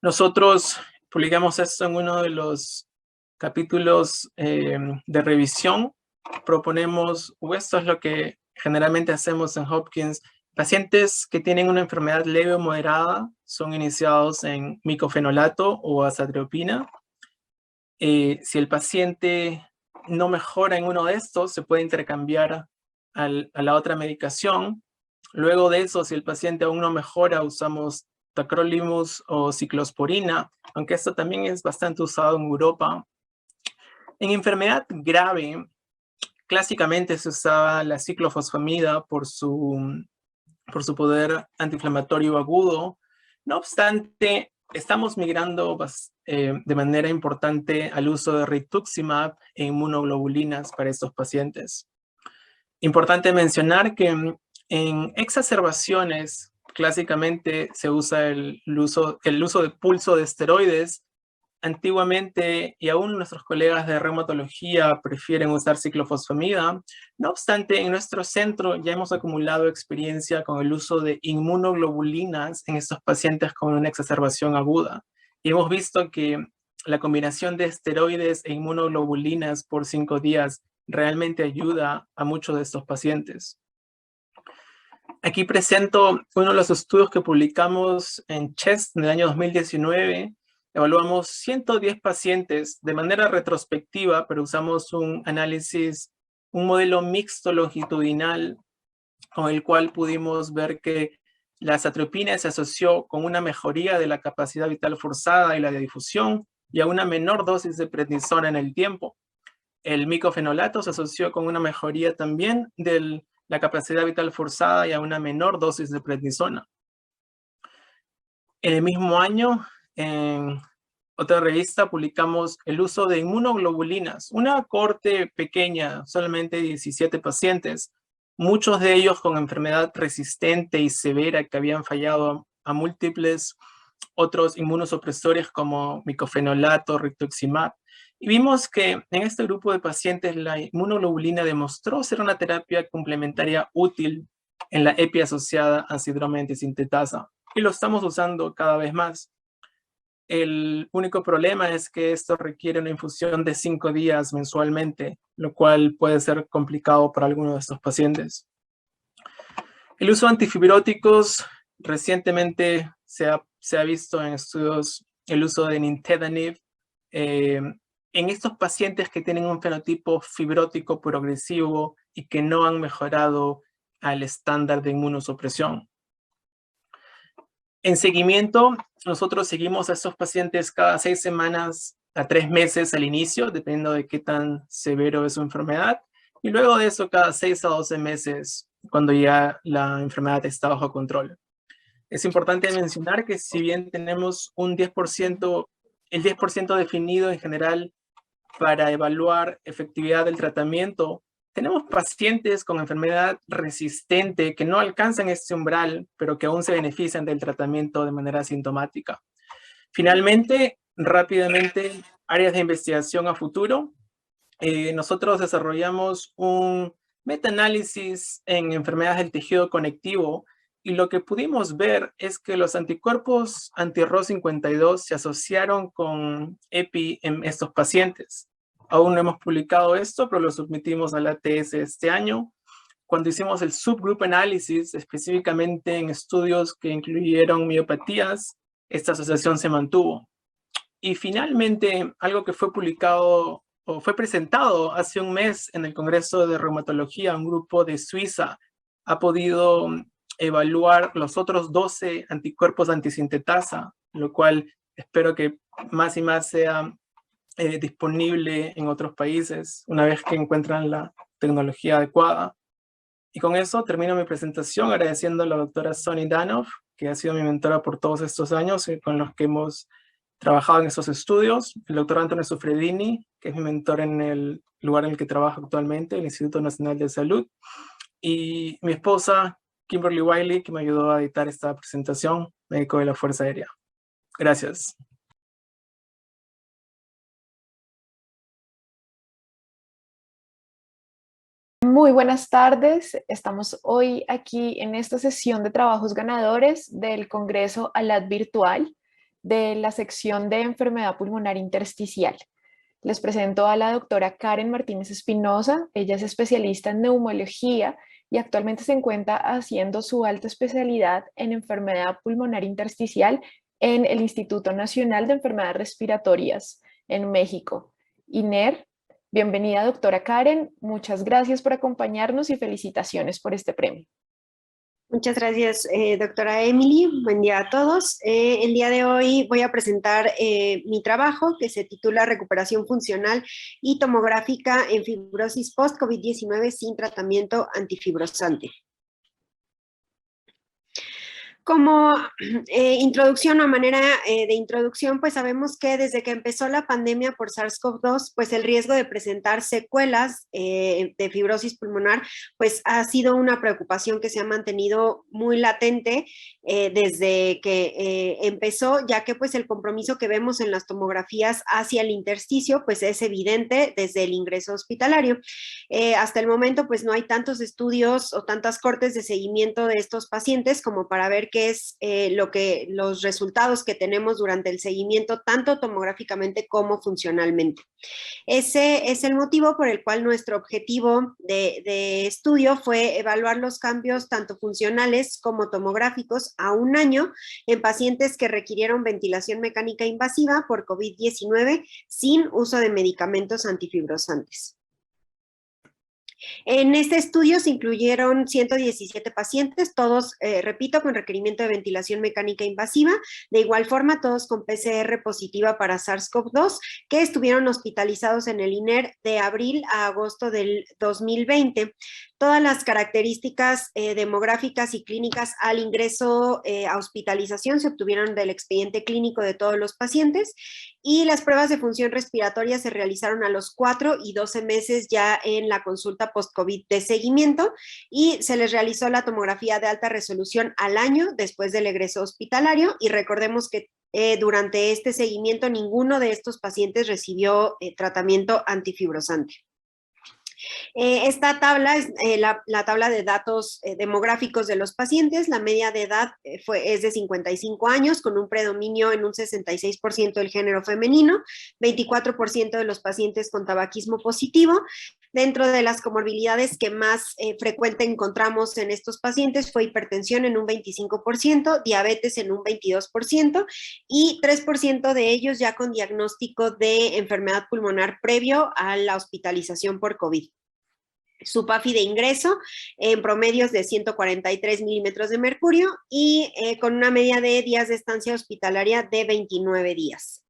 Nosotros publicamos esto en uno de los capítulos de revisión. Proponemos, o esto es lo que generalmente hacemos en Hopkins, pacientes que tienen una enfermedad leve o moderada son iniciados en micofenolato o azathioprina. Si el paciente no mejora en uno de estos, se puede intercambiar a la otra medicación. Luego de eso, si el paciente aún no mejora, usamos tacrolimus o ciclosporina, aunque esto también es bastante usado en Europa. En enfermedad grave, clásicamente se usaba la ciclofosfamida por su poder antiinflamatorio agudo. No obstante, estamos migrando de manera importante al uso de rituximab e inmunoglobulinas para estos pacientes. Importante mencionar que en exacerbaciones, clásicamente se usa el uso de pulso de esteroides antiguamente, y aún nuestros colegas de reumatología prefieren usar ciclofosfamida. No obstante, en nuestro centro ya hemos acumulado experiencia con el uso de inmunoglobulinas en estos pacientes con una exacerbación aguda. Y hemos visto que la combinación de esteroides e inmunoglobulinas por 5 días realmente ayuda a muchos de estos pacientes. Aquí presento uno de los estudios que publicamos en CHEST en el año 2019. Evaluamos 110 pacientes de manera retrospectiva, pero usamos un análisis, un modelo mixto longitudinal con el cual pudimos ver que la azathioprina se asoció con una mejoría de la capacidad vital forzada y la de difusión y a una menor dosis de prednisona en el tiempo. El micofenolato se asoció con una mejoría también de la capacidad vital forzada y a una menor dosis de prednisona. En el mismo año, en otra revista, publicamos el uso de inmunoglobulinas, una cohorte pequeña, solamente 17 pacientes, muchos de ellos con enfermedad resistente y severa que habían fallado a múltiples otros inmunosupresores como micofenolato, rituximab. Y vimos que en este grupo de pacientes la inmunoglobulina demostró ser una terapia complementaria útil en la EPI asociada a síndrome antisintetasa. Y lo estamos usando cada vez más. El único problema es que esto requiere una infusión de 5 días mensualmente, lo cual puede ser complicado para algunos de estos pacientes. El uso de antifibróticos recientemente se ha visto en estudios el uso de nintedanib en estos pacientes que tienen un fenotipo fibrótico progresivo y que no han mejorado al estándar de inmunosupresión. En seguimiento, nosotros seguimos a estos pacientes cada 6 semanas a 3 meses al inicio, dependiendo de qué tan severo es su enfermedad, y luego de eso cada 6 a 12 meses, cuando ya la enfermedad está bajo control. Es importante mencionar que si bien tenemos un 10%, el 10% definido en general para evaluar efectividad del tratamiento, tenemos pacientes con enfermedad resistente que no alcanzan este umbral, pero que aún se benefician del tratamiento de manera asintomática. Finalmente, rápidamente, áreas de investigación a futuro. Nosotros desarrollamos un metaanálisis en enfermedades del tejido conectivo y lo que pudimos ver es que los anticuerpos anti-ROS52 se asociaron con EPI en estos pacientes. Aún no hemos publicado esto, pero lo submitimos al ATS este año. Cuando hicimos el subgroup análisis, específicamente en estudios que incluyeron miopatías, esta asociación se mantuvo. Y finalmente, algo que fue publicado o fue presentado hace un mes en el Congreso de Reumatología, un grupo de Suiza ha podido evaluar los otros 12 anticuerpos antisintetasa, lo cual espero que más y más sea disponible en otros países una vez que encuentran la tecnología adecuada. Y con eso termino mi presentación agradeciendo a la doctora Sonny Danoff, que ha sido mi mentora por todos estos años y con los que hemos trabajado en estos estudios, el doctor Antonio Sufredini, que es mi mentor en el lugar en el que trabajo actualmente, el Instituto Nacional de Salud, y mi esposa, Kimberly Wiley, que me ayudó a editar esta presentación, médico de la Fuerza Aérea. Gracias. Muy buenas tardes. Estamos hoy aquí en esta sesión de trabajos ganadores del Congreso ALAT Virtual de la sección de enfermedad pulmonar intersticial. Les presento a la doctora Karen Martínez Espinosa. Ella es especialista en neumología y actualmente se encuentra haciendo su alta especialidad en enfermedad pulmonar intersticial en el Instituto Nacional de Enfermedades Respiratorias en México, INER. Bienvenida, doctora Karen. Muchas gracias por acompañarnos y felicitaciones por este premio. Muchas gracias, doctora Emily. Buen día a todos. El día de hoy voy a presentar mi trabajo que se titula Recuperación funcional y tomográfica en fibrosis post-COVID-19 sin tratamiento antifibrosante. Como introducción o manera de introducción, pues sabemos que desde que empezó la pandemia por SARS-CoV-2, pues el riesgo de presentar secuelas de fibrosis pulmonar, pues ha sido una preocupación que se ha mantenido muy latente desde que empezó, ya que pues el compromiso que vemos en las tomografías hacia el intersticio, pues es evidente desde el ingreso hospitalario. Hasta el momento, pues no hay tantos estudios o tantas cortes de seguimiento de estos pacientes como para ver qué es los resultados que tenemos durante el seguimiento, tanto tomográficamente como funcionalmente. Ese es el motivo por el cual nuestro objetivo de estudio fue evaluar los cambios tanto funcionales como tomográficos a un año en pacientes que requirieron ventilación mecánica invasiva por COVID-19 sin uso de medicamentos antifibrosantes. En este estudio se incluyeron 117 pacientes, todos, repito, con requerimiento de ventilación mecánica invasiva, de igual forma todos con PCR positiva para SARS-CoV-2, que estuvieron hospitalizados en el INER de abril a agosto del 2020. Todas las características demográficas y clínicas al ingreso a hospitalización se obtuvieron del expediente clínico de todos los pacientes y las pruebas de función respiratoria se realizaron a los 4 y 12 meses ya en la consulta post-COVID de seguimiento y se les realizó la tomografía de alta resolución al año después del egreso hospitalario y recordemos que durante este seguimiento ninguno de estos pacientes recibió tratamiento antifibrosante. Esta tabla es la tabla de datos demográficos de los pacientes. La media de edad es de 55 años, con un predominio en un 66% del género femenino, 24% de los pacientes con tabaquismo positivo. Dentro de las comorbilidades que más frecuente encontramos en estos pacientes fue hipertensión en un 25%, diabetes en un 22% y 3% de ellos ya con diagnóstico de enfermedad pulmonar previo a la hospitalización por COVID. Su PAFI de ingreso en promedios de 143 milímetros de mercurio y con una media de días de estancia hospitalaria de 29 días.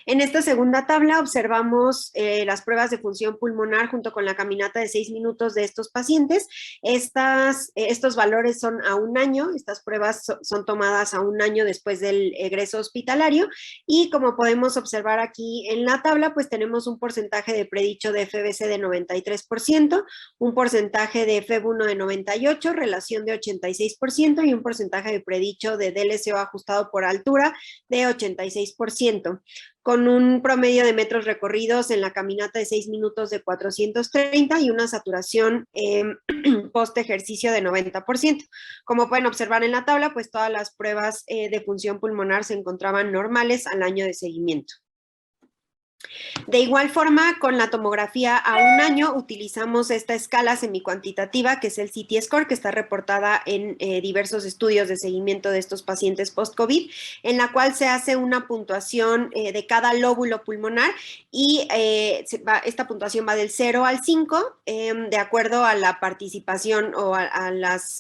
En esta segunda tabla observamos las pruebas de función pulmonar junto con la caminata de 6 minutos de estos pacientes. Estos valores son a un año, estas pruebas son tomadas a un año después del egreso hospitalario y como podemos observar aquí en la tabla, pues tenemos un porcentaje de predicho de FBC de 93%, un porcentaje de FEB1 de 98%, relación de 86% y un porcentaje de predicho de DLCO ajustado por altura de 86%. Con un promedio de metros recorridos en la caminata de 6 minutos de 430 y una saturación post ejercicio de 90%. Como pueden observar en la tabla, pues todas las pruebas de función pulmonar se encontraban normales al año de seguimiento. De igual forma, con la tomografía a un año utilizamos esta escala semicuantitativa que es el CT score, que está reportada en diversos estudios de seguimiento de estos pacientes post-COVID, en la cual se hace una puntuación de cada lóbulo pulmonar y esta puntuación va del 0 al 5 de acuerdo a la participación o al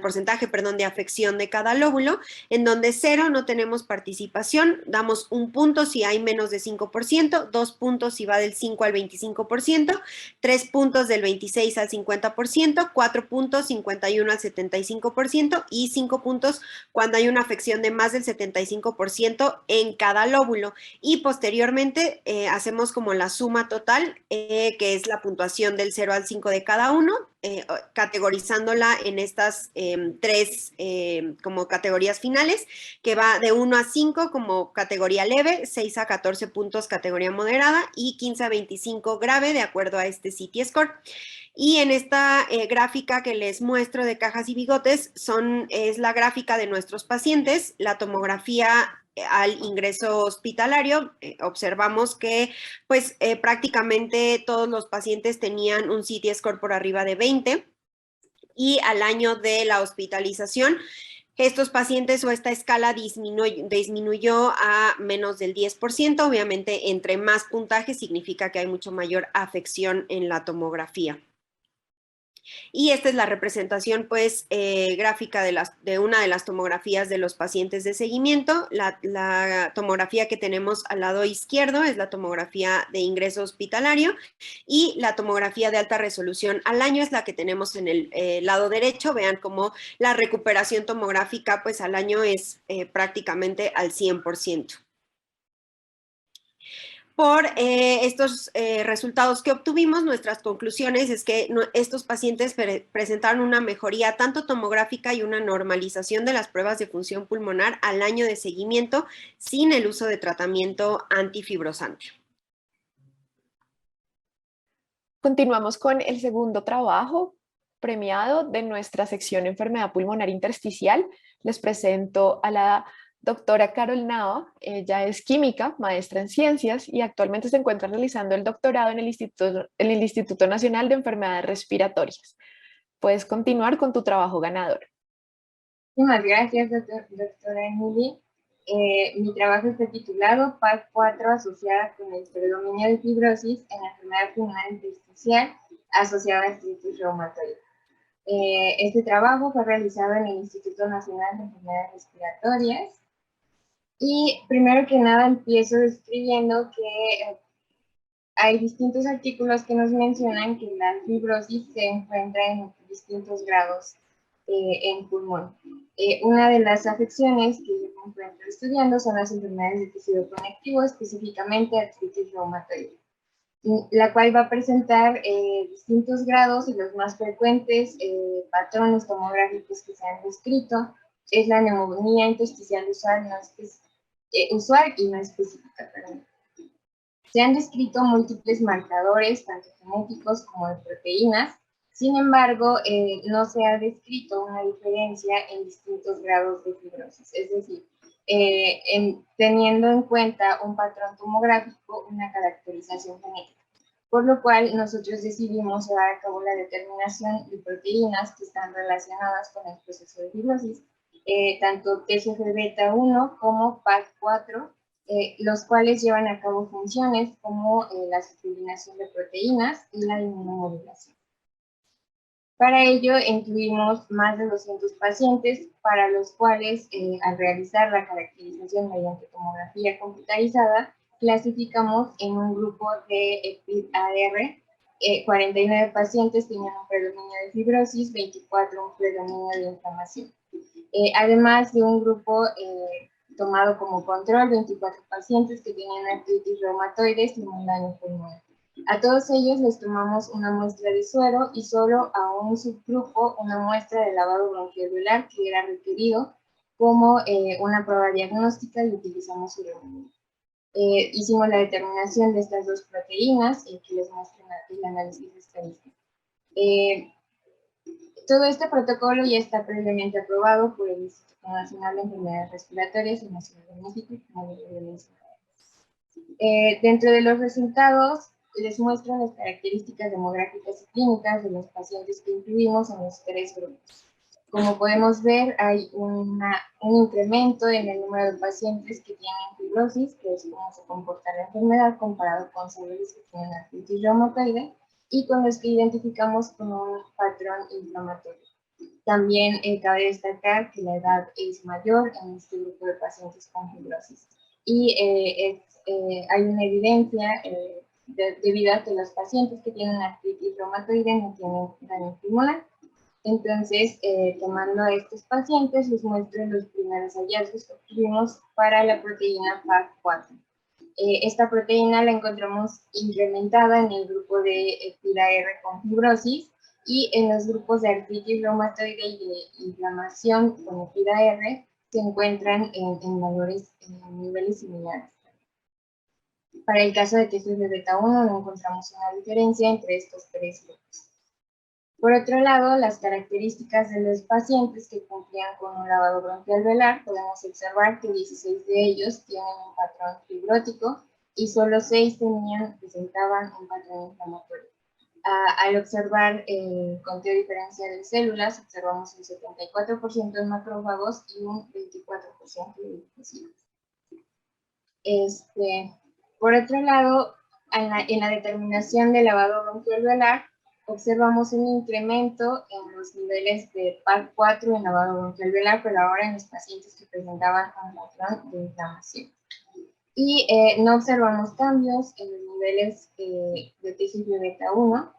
porcentaje, perdón, de afección de cada lóbulo, en donde 0 no tenemos participación, damos un punto si hay menos de 5%, 2 puntos si va del 5 al 25%, 3 puntos del 26 al 50%, 4 puntos 51 al 75% y 5 puntos cuando hay una afección de más del 75% en cada lóbulo. Y posteriormente hacemos como la suma total, que es la puntuación del 0 al 5 de cada uno, categorizándola en estas tres como categorías finales, que va de 1 a 5 como categoría leve, 6 a 14 puntos categoría moderada y 15 a 25 grave de acuerdo a este CT score. Y en esta gráfica que les muestro de cajas y bigotes es la gráfica de nuestros pacientes, la tomografía al ingreso hospitalario. Observamos que pues prácticamente todos los pacientes tenían un CT score por arriba de 20 y al año de la hospitalización estos pacientes o esta escala disminuyó a menos del 10%. Obviamente entre más puntaje significa que hay mucho mayor afección en la tomografía. Y esta es la representación, pues, gráfica de una de las tomografías de los pacientes de seguimiento. La tomografía que tenemos al lado izquierdo es la tomografía de ingreso hospitalario y la tomografía de alta resolución al año es la que tenemos en el lado derecho. Vean cómo la recuperación tomográfica, pues, al año es prácticamente al 100%. Por estos resultados que obtuvimos, nuestras conclusiones es que estos pacientes presentaron una mejoría tanto tomográfica y una normalización de las pruebas de función pulmonar al año de seguimiento sin el uso de tratamiento antifibrosante. Continuamos con el segundo trabajo premiado de nuestra sección Enfermedad Pulmonar Intersticial. Les presento a la doctora Carol Nava. Ella es química, maestra en ciencias y actualmente se encuentra realizando el doctorado en el Instituto Nacional de Enfermedades Respiratorias. Puedes continuar con tu trabajo ganador. Muchísimas gracias, doctora Emily. Mi trabajo está titulado PAD4 asociada con el predominio de fibrosis en la enfermedad pulmonar intersticial asociada a artritis reumatoide. Este trabajo fue realizado en el Instituto Nacional de Enfermedades Respiratorias. Y primero que nada empiezo describiendo que hay distintos artículos que nos mencionan que la fibrosis se encuentra en distintos grados en pulmón. Una de las afecciones que yo me encuentro estudiando son las enfermedades de tejido conectivo, específicamente artritis reumatoide, la cual va a presentar distintos grados y los más frecuentes patrones tomográficos que se han descrito es la neumonía intersticial usual y no específica. Perdón. Se han descrito múltiples marcadores, tanto genéticos como de proteínas. Sin embargo, no se ha descrito una diferencia en distintos grados de fibrosis. Es decir, teniendo en cuenta un patrón tomográfico, una caracterización genética. Por lo cual, nosotros decidimos llevar a cabo la determinación de proteínas que están relacionadas con el proceso de fibrosis, tanto TGF-beta1 como PAD4, los cuales llevan a cabo funciones como la fibrilación de proteínas y la inmunomodulación. Para ello, incluimos más de 200 pacientes para los cuales, al realizar la caracterización mediante tomografía computarizada, clasificamos en un grupo de EPID-AR, 49 pacientes tenían un predominio de fibrosis, 24 un predominio de inflamación. Además de un grupo tomado como control, 24 pacientes que tenían artritis reumatoide sin un daño pulmonar. A todos ellos les tomamos una muestra de suero y solo a un subgrupo una muestra de lavado bronquialveolar que era requerido como una prueba diagnóstica y utilizamos ureumina. Hicimos la determinación de estas dos proteínas que les muestro el análisis estadístico. Todo este protocolo ya está previamente aprobado por el Instituto Nacional de Enfermedades Respiratorias en la Ciudad de México, como ya mencioné. Dentro de los resultados, les muestro las características demográficas y clínicas de los pacientes que incluimos en los tres grupos. Como podemos ver, hay un incremento en el número de pacientes que tienen fibrosis, que es cómo se comporta la enfermedad comparado con civiles que tienen artritis reumatoide, y con los que identificamos con un patrón inflamatorio. También cabe destacar que la edad es mayor en este grupo de pacientes con fibrosis. Y hay una evidencia debido a que los pacientes que tienen artritis reumatoide no tienen daño pulmonar. Entonces, tomando a estos pacientes, les muestro los primeros hallazgos que obtuvimos para la proteína PAD4. Esta proteína la encontramos incrementada en el grupo de EPID-AR con fibrosis y en los grupos de artritis reumatoide y de inflamación con EPID-AR se encuentran en valores, en niveles similares. Para el caso de TGF-beta1 no encontramos una diferencia entre estos tres grupos. Por otro lado, las características de los pacientes que cumplían con un lavado bronquialveolar, podemos observar que 16 de ellos tienen un patrón fibrótico y solo 6 presentaban un patrón inflamatorio. Al observar el conteo diferencial de células, observamos un 74% de macrófagos y un 24% de linfocitos. Por otro lado, en la determinación del lavado bronquialveolar, observamos un incremento en los niveles de PAD4 en lavado bronquial velar, pero ahora en los pacientes que presentaban un patrón de inflamación. Y no observamos cambios en los niveles de TGF-beta1,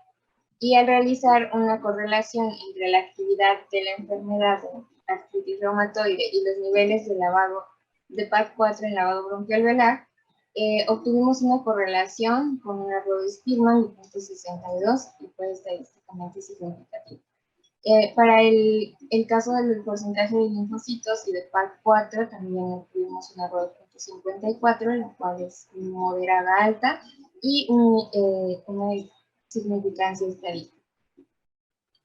y al realizar una correlación entre la actividad de la enfermedad de artritis reumatoide y los niveles de lavado de PAD4 en lavado bronquial velar, obtuvimos una correlación con un error de Spearman de 0.62 y fue estadísticamente significativo. Para el caso del porcentaje de linfocitos y de PAD4 también obtuvimos un error de 0.54, la cual es moderada alta, y una significancia estadística.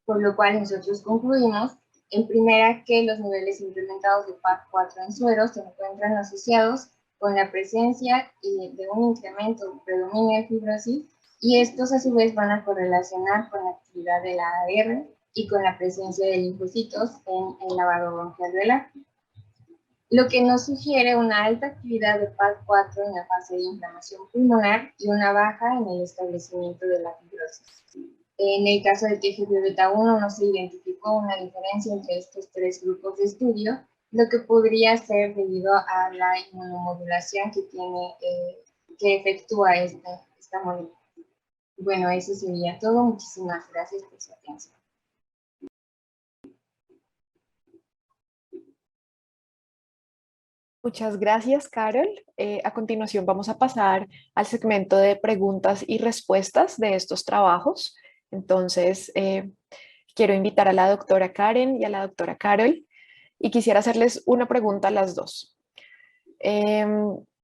Por lo cual nosotros concluimos, en primera, que los niveles incrementados de PAD4 en sueros se encuentran asociados con la presencia de un incremento o predominio de fibrosis, y estos a su vez van a correlacionar con la actividad de la AR y con la presencia de linfocitos en el lavado bronquial velar, lo que nos sugiere una alta actividad de PAD4 en la fase de inflamación pulmonar y una baja en el establecimiento de la fibrosis. En el caso de TGF-beta1 no se identificó una diferencia entre estos tres grupos de estudio, lo que podría ser debido a la inmunomodulación que efectúa esta molécula. Bueno, eso sería todo. Muchísimas gracias por su atención. Muchas gracias, Carol. A continuación vamos a pasar al segmento de preguntas y respuestas de estos trabajos. Entonces, quiero invitar a la doctora Karen y a la doctora Carol y quisiera hacerles una pregunta a las dos.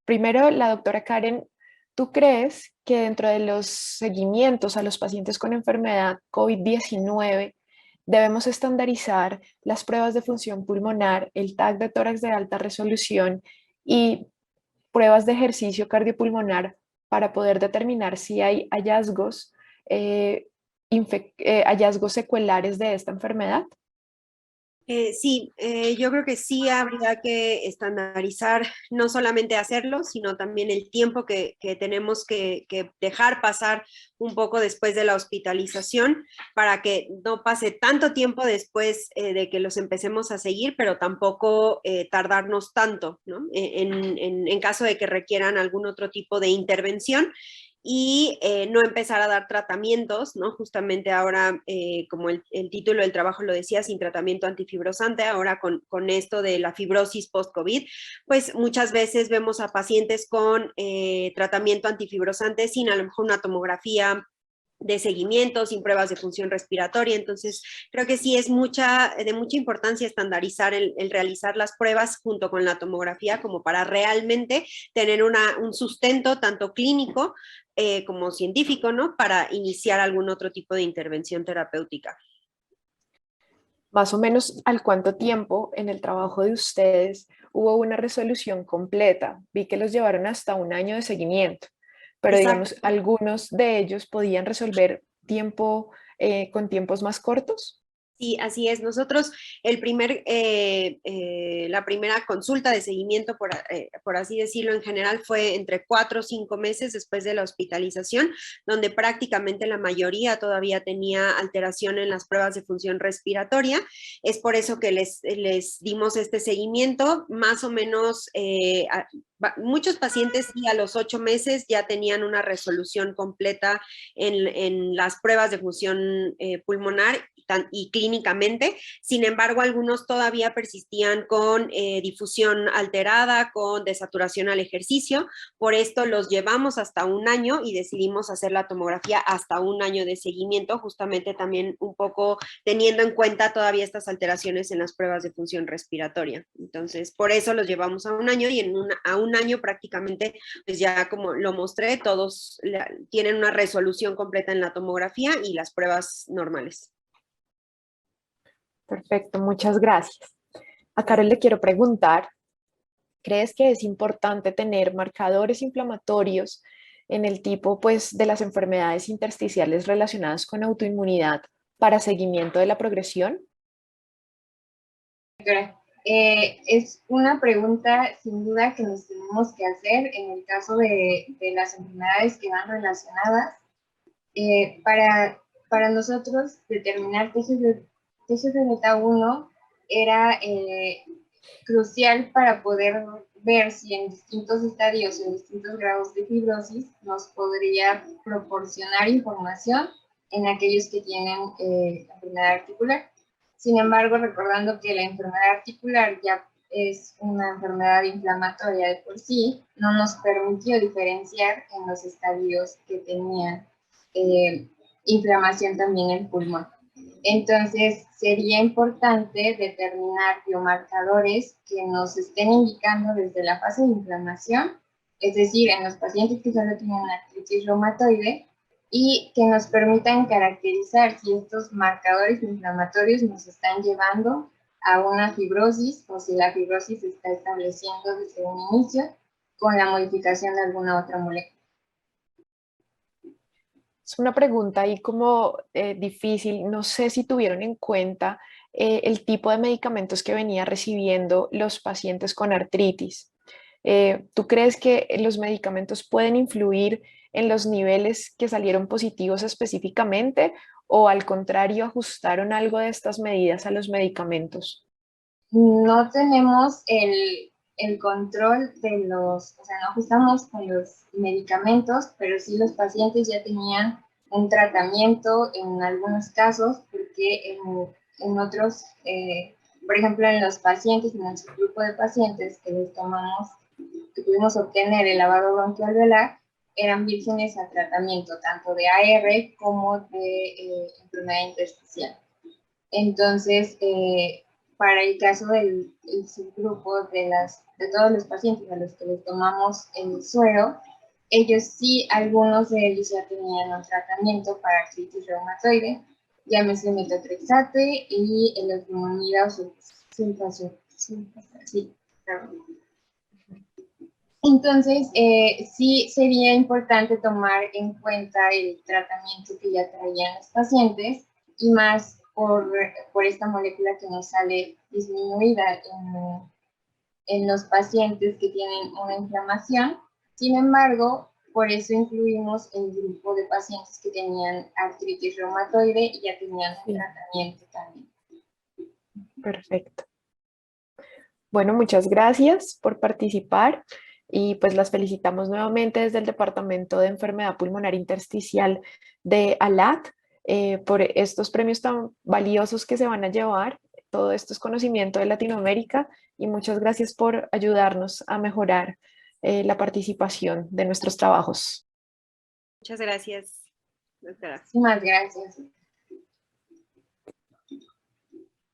Primero, la doctora Karen, ¿tú crees que dentro de los seguimientos a los pacientes con enfermedad COVID-19 debemos estandarizar las pruebas de función pulmonar, el TAC de tórax de alta resolución y pruebas de ejercicio cardiopulmonar para poder determinar si hay hallazgos, hallazgos secuelares de esta enfermedad? Sí, yo creo que sí habría que estandarizar, no solamente hacerlo, sino también el tiempo que tenemos que dejar pasar un poco después de la hospitalización para que no pase tanto tiempo después de que los empecemos a seguir, pero tampoco tardarnos tanto, ¿no? En caso de que requieran algún otro tipo de intervención. Y no empezar a dar tratamientos, ¿no? Justamente ahora, como el título del trabajo lo decía, sin tratamiento antifibrosante, ahora con esto de la fibrosis post-COVID, pues muchas veces vemos a pacientes con tratamiento antifibrosante sin a lo mejor una tomografía de seguimiento, sin pruebas de función respiratoria. Entonces creo que sí es de mucha importancia estandarizar el realizar las pruebas junto con la tomografía como para realmente tener un sustento tanto clínico como científico, ¿no? Para iniciar algún otro tipo de intervención terapéutica. Más o menos, ¿al cuánto tiempo en el trabajo de ustedes hubo una resolución completa? Vi que los llevaron hasta un año de seguimiento, pero Exacto. digamos, algunos de ellos podían resolver con tiempos más cortos. Sí, así es. Nosotros, la primera consulta de seguimiento, por así decirlo, en general fue entre 4 o 5 meses después de la hospitalización, donde prácticamente la mayoría todavía tenía alteración en las pruebas de función respiratoria. Es por eso que les dimos este seguimiento. Más o menos, muchos pacientes sí, a los 8 meses ya tenían una resolución completa en las pruebas de función pulmonar y clínicamente. Sin embargo, algunos todavía persistían con difusión alterada, con desaturación al ejercicio. Por esto los llevamos hasta un año y decidimos hacer la tomografía hasta un año de seguimiento, justamente también un poco teniendo en cuenta todavía estas alteraciones en las pruebas de función respiratoria. Entonces, por eso los llevamos a un año y a un año prácticamente, pues ya como lo mostré, todos tienen una resolución completa en la tomografía y las pruebas normales. Perfecto, muchas gracias. A Carol le quiero preguntar, ¿crees que es importante tener marcadores inflamatorios en el tipo pues, de las enfermedades intersticiales relacionadas con autoinmunidad para seguimiento de la progresión? Es una pregunta sin duda que nos tenemos que hacer en el caso de las enfermedades que van relacionadas para para nosotros determinar TGF beta 1 era crucial para poder ver si en distintos estadios, en distintos grados de fibrosis, nos podría proporcionar información en aquellos que tienen enfermedad articular. Sin embargo, recordando que la enfermedad articular ya es una enfermedad inflamatoria de por sí, no nos permitió diferenciar en los estadios que tenían inflamación también en el pulmón. Entonces, sería importante determinar biomarcadores que nos estén indicando desde la fase de inflamación, es decir, en los pacientes que solo tienen artritis reumatoide, y que nos permitan caracterizar si estos marcadores inflamatorios nos están llevando a una fibrosis o si la fibrosis se está estableciendo desde un inicio con la modificación de alguna otra molécula. Es una pregunta ahí como difícil. No sé si tuvieron en cuenta el tipo de medicamentos que venía recibiendo los pacientes con artritis. ¿Tú crees que los medicamentos pueden influir en los niveles que salieron positivos específicamente o al contrario ajustaron algo de estas medidas a los medicamentos? No tenemos el control de o sea, no ajustamos con los medicamentos, pero sí los pacientes ya tenían un tratamiento en algunos casos, porque en otros, por ejemplo, en los pacientes, en nuestro grupo de pacientes que les tomamos, que pudimos obtener el lavado bronquialveolar, eran vírgenes a tratamiento, tanto de AR como de enfermedad intersticial. Entonces, para el caso del subgrupo de todos los pacientes a los que les tomamos el suero, ellos sí, algunos de ellos ya tenían un tratamiento para artritis reumatoide, llámese metotrexate y el efrumonida o sí, claro. Entonces, sí sería importante tomar en cuenta el tratamiento que ya traían los pacientes y más por esta molécula que nos sale disminuida en los pacientes que tienen una inflamación. Sin embargo, por eso incluimos el grupo de pacientes que tenían artritis reumatoide y ya tenían un tratamiento también. Perfecto. Bueno, muchas gracias por participar y pues las felicitamos nuevamente desde el Departamento de Enfermedad Pulmonar Intersticial de ALAT por estos premios tan valiosos que se van a llevar. Todo esto es conocimiento de Latinoamérica y muchas gracias por ayudarnos a mejorar la participación de nuestros trabajos. Muchas gracias, doctora. Muchísimas gracias.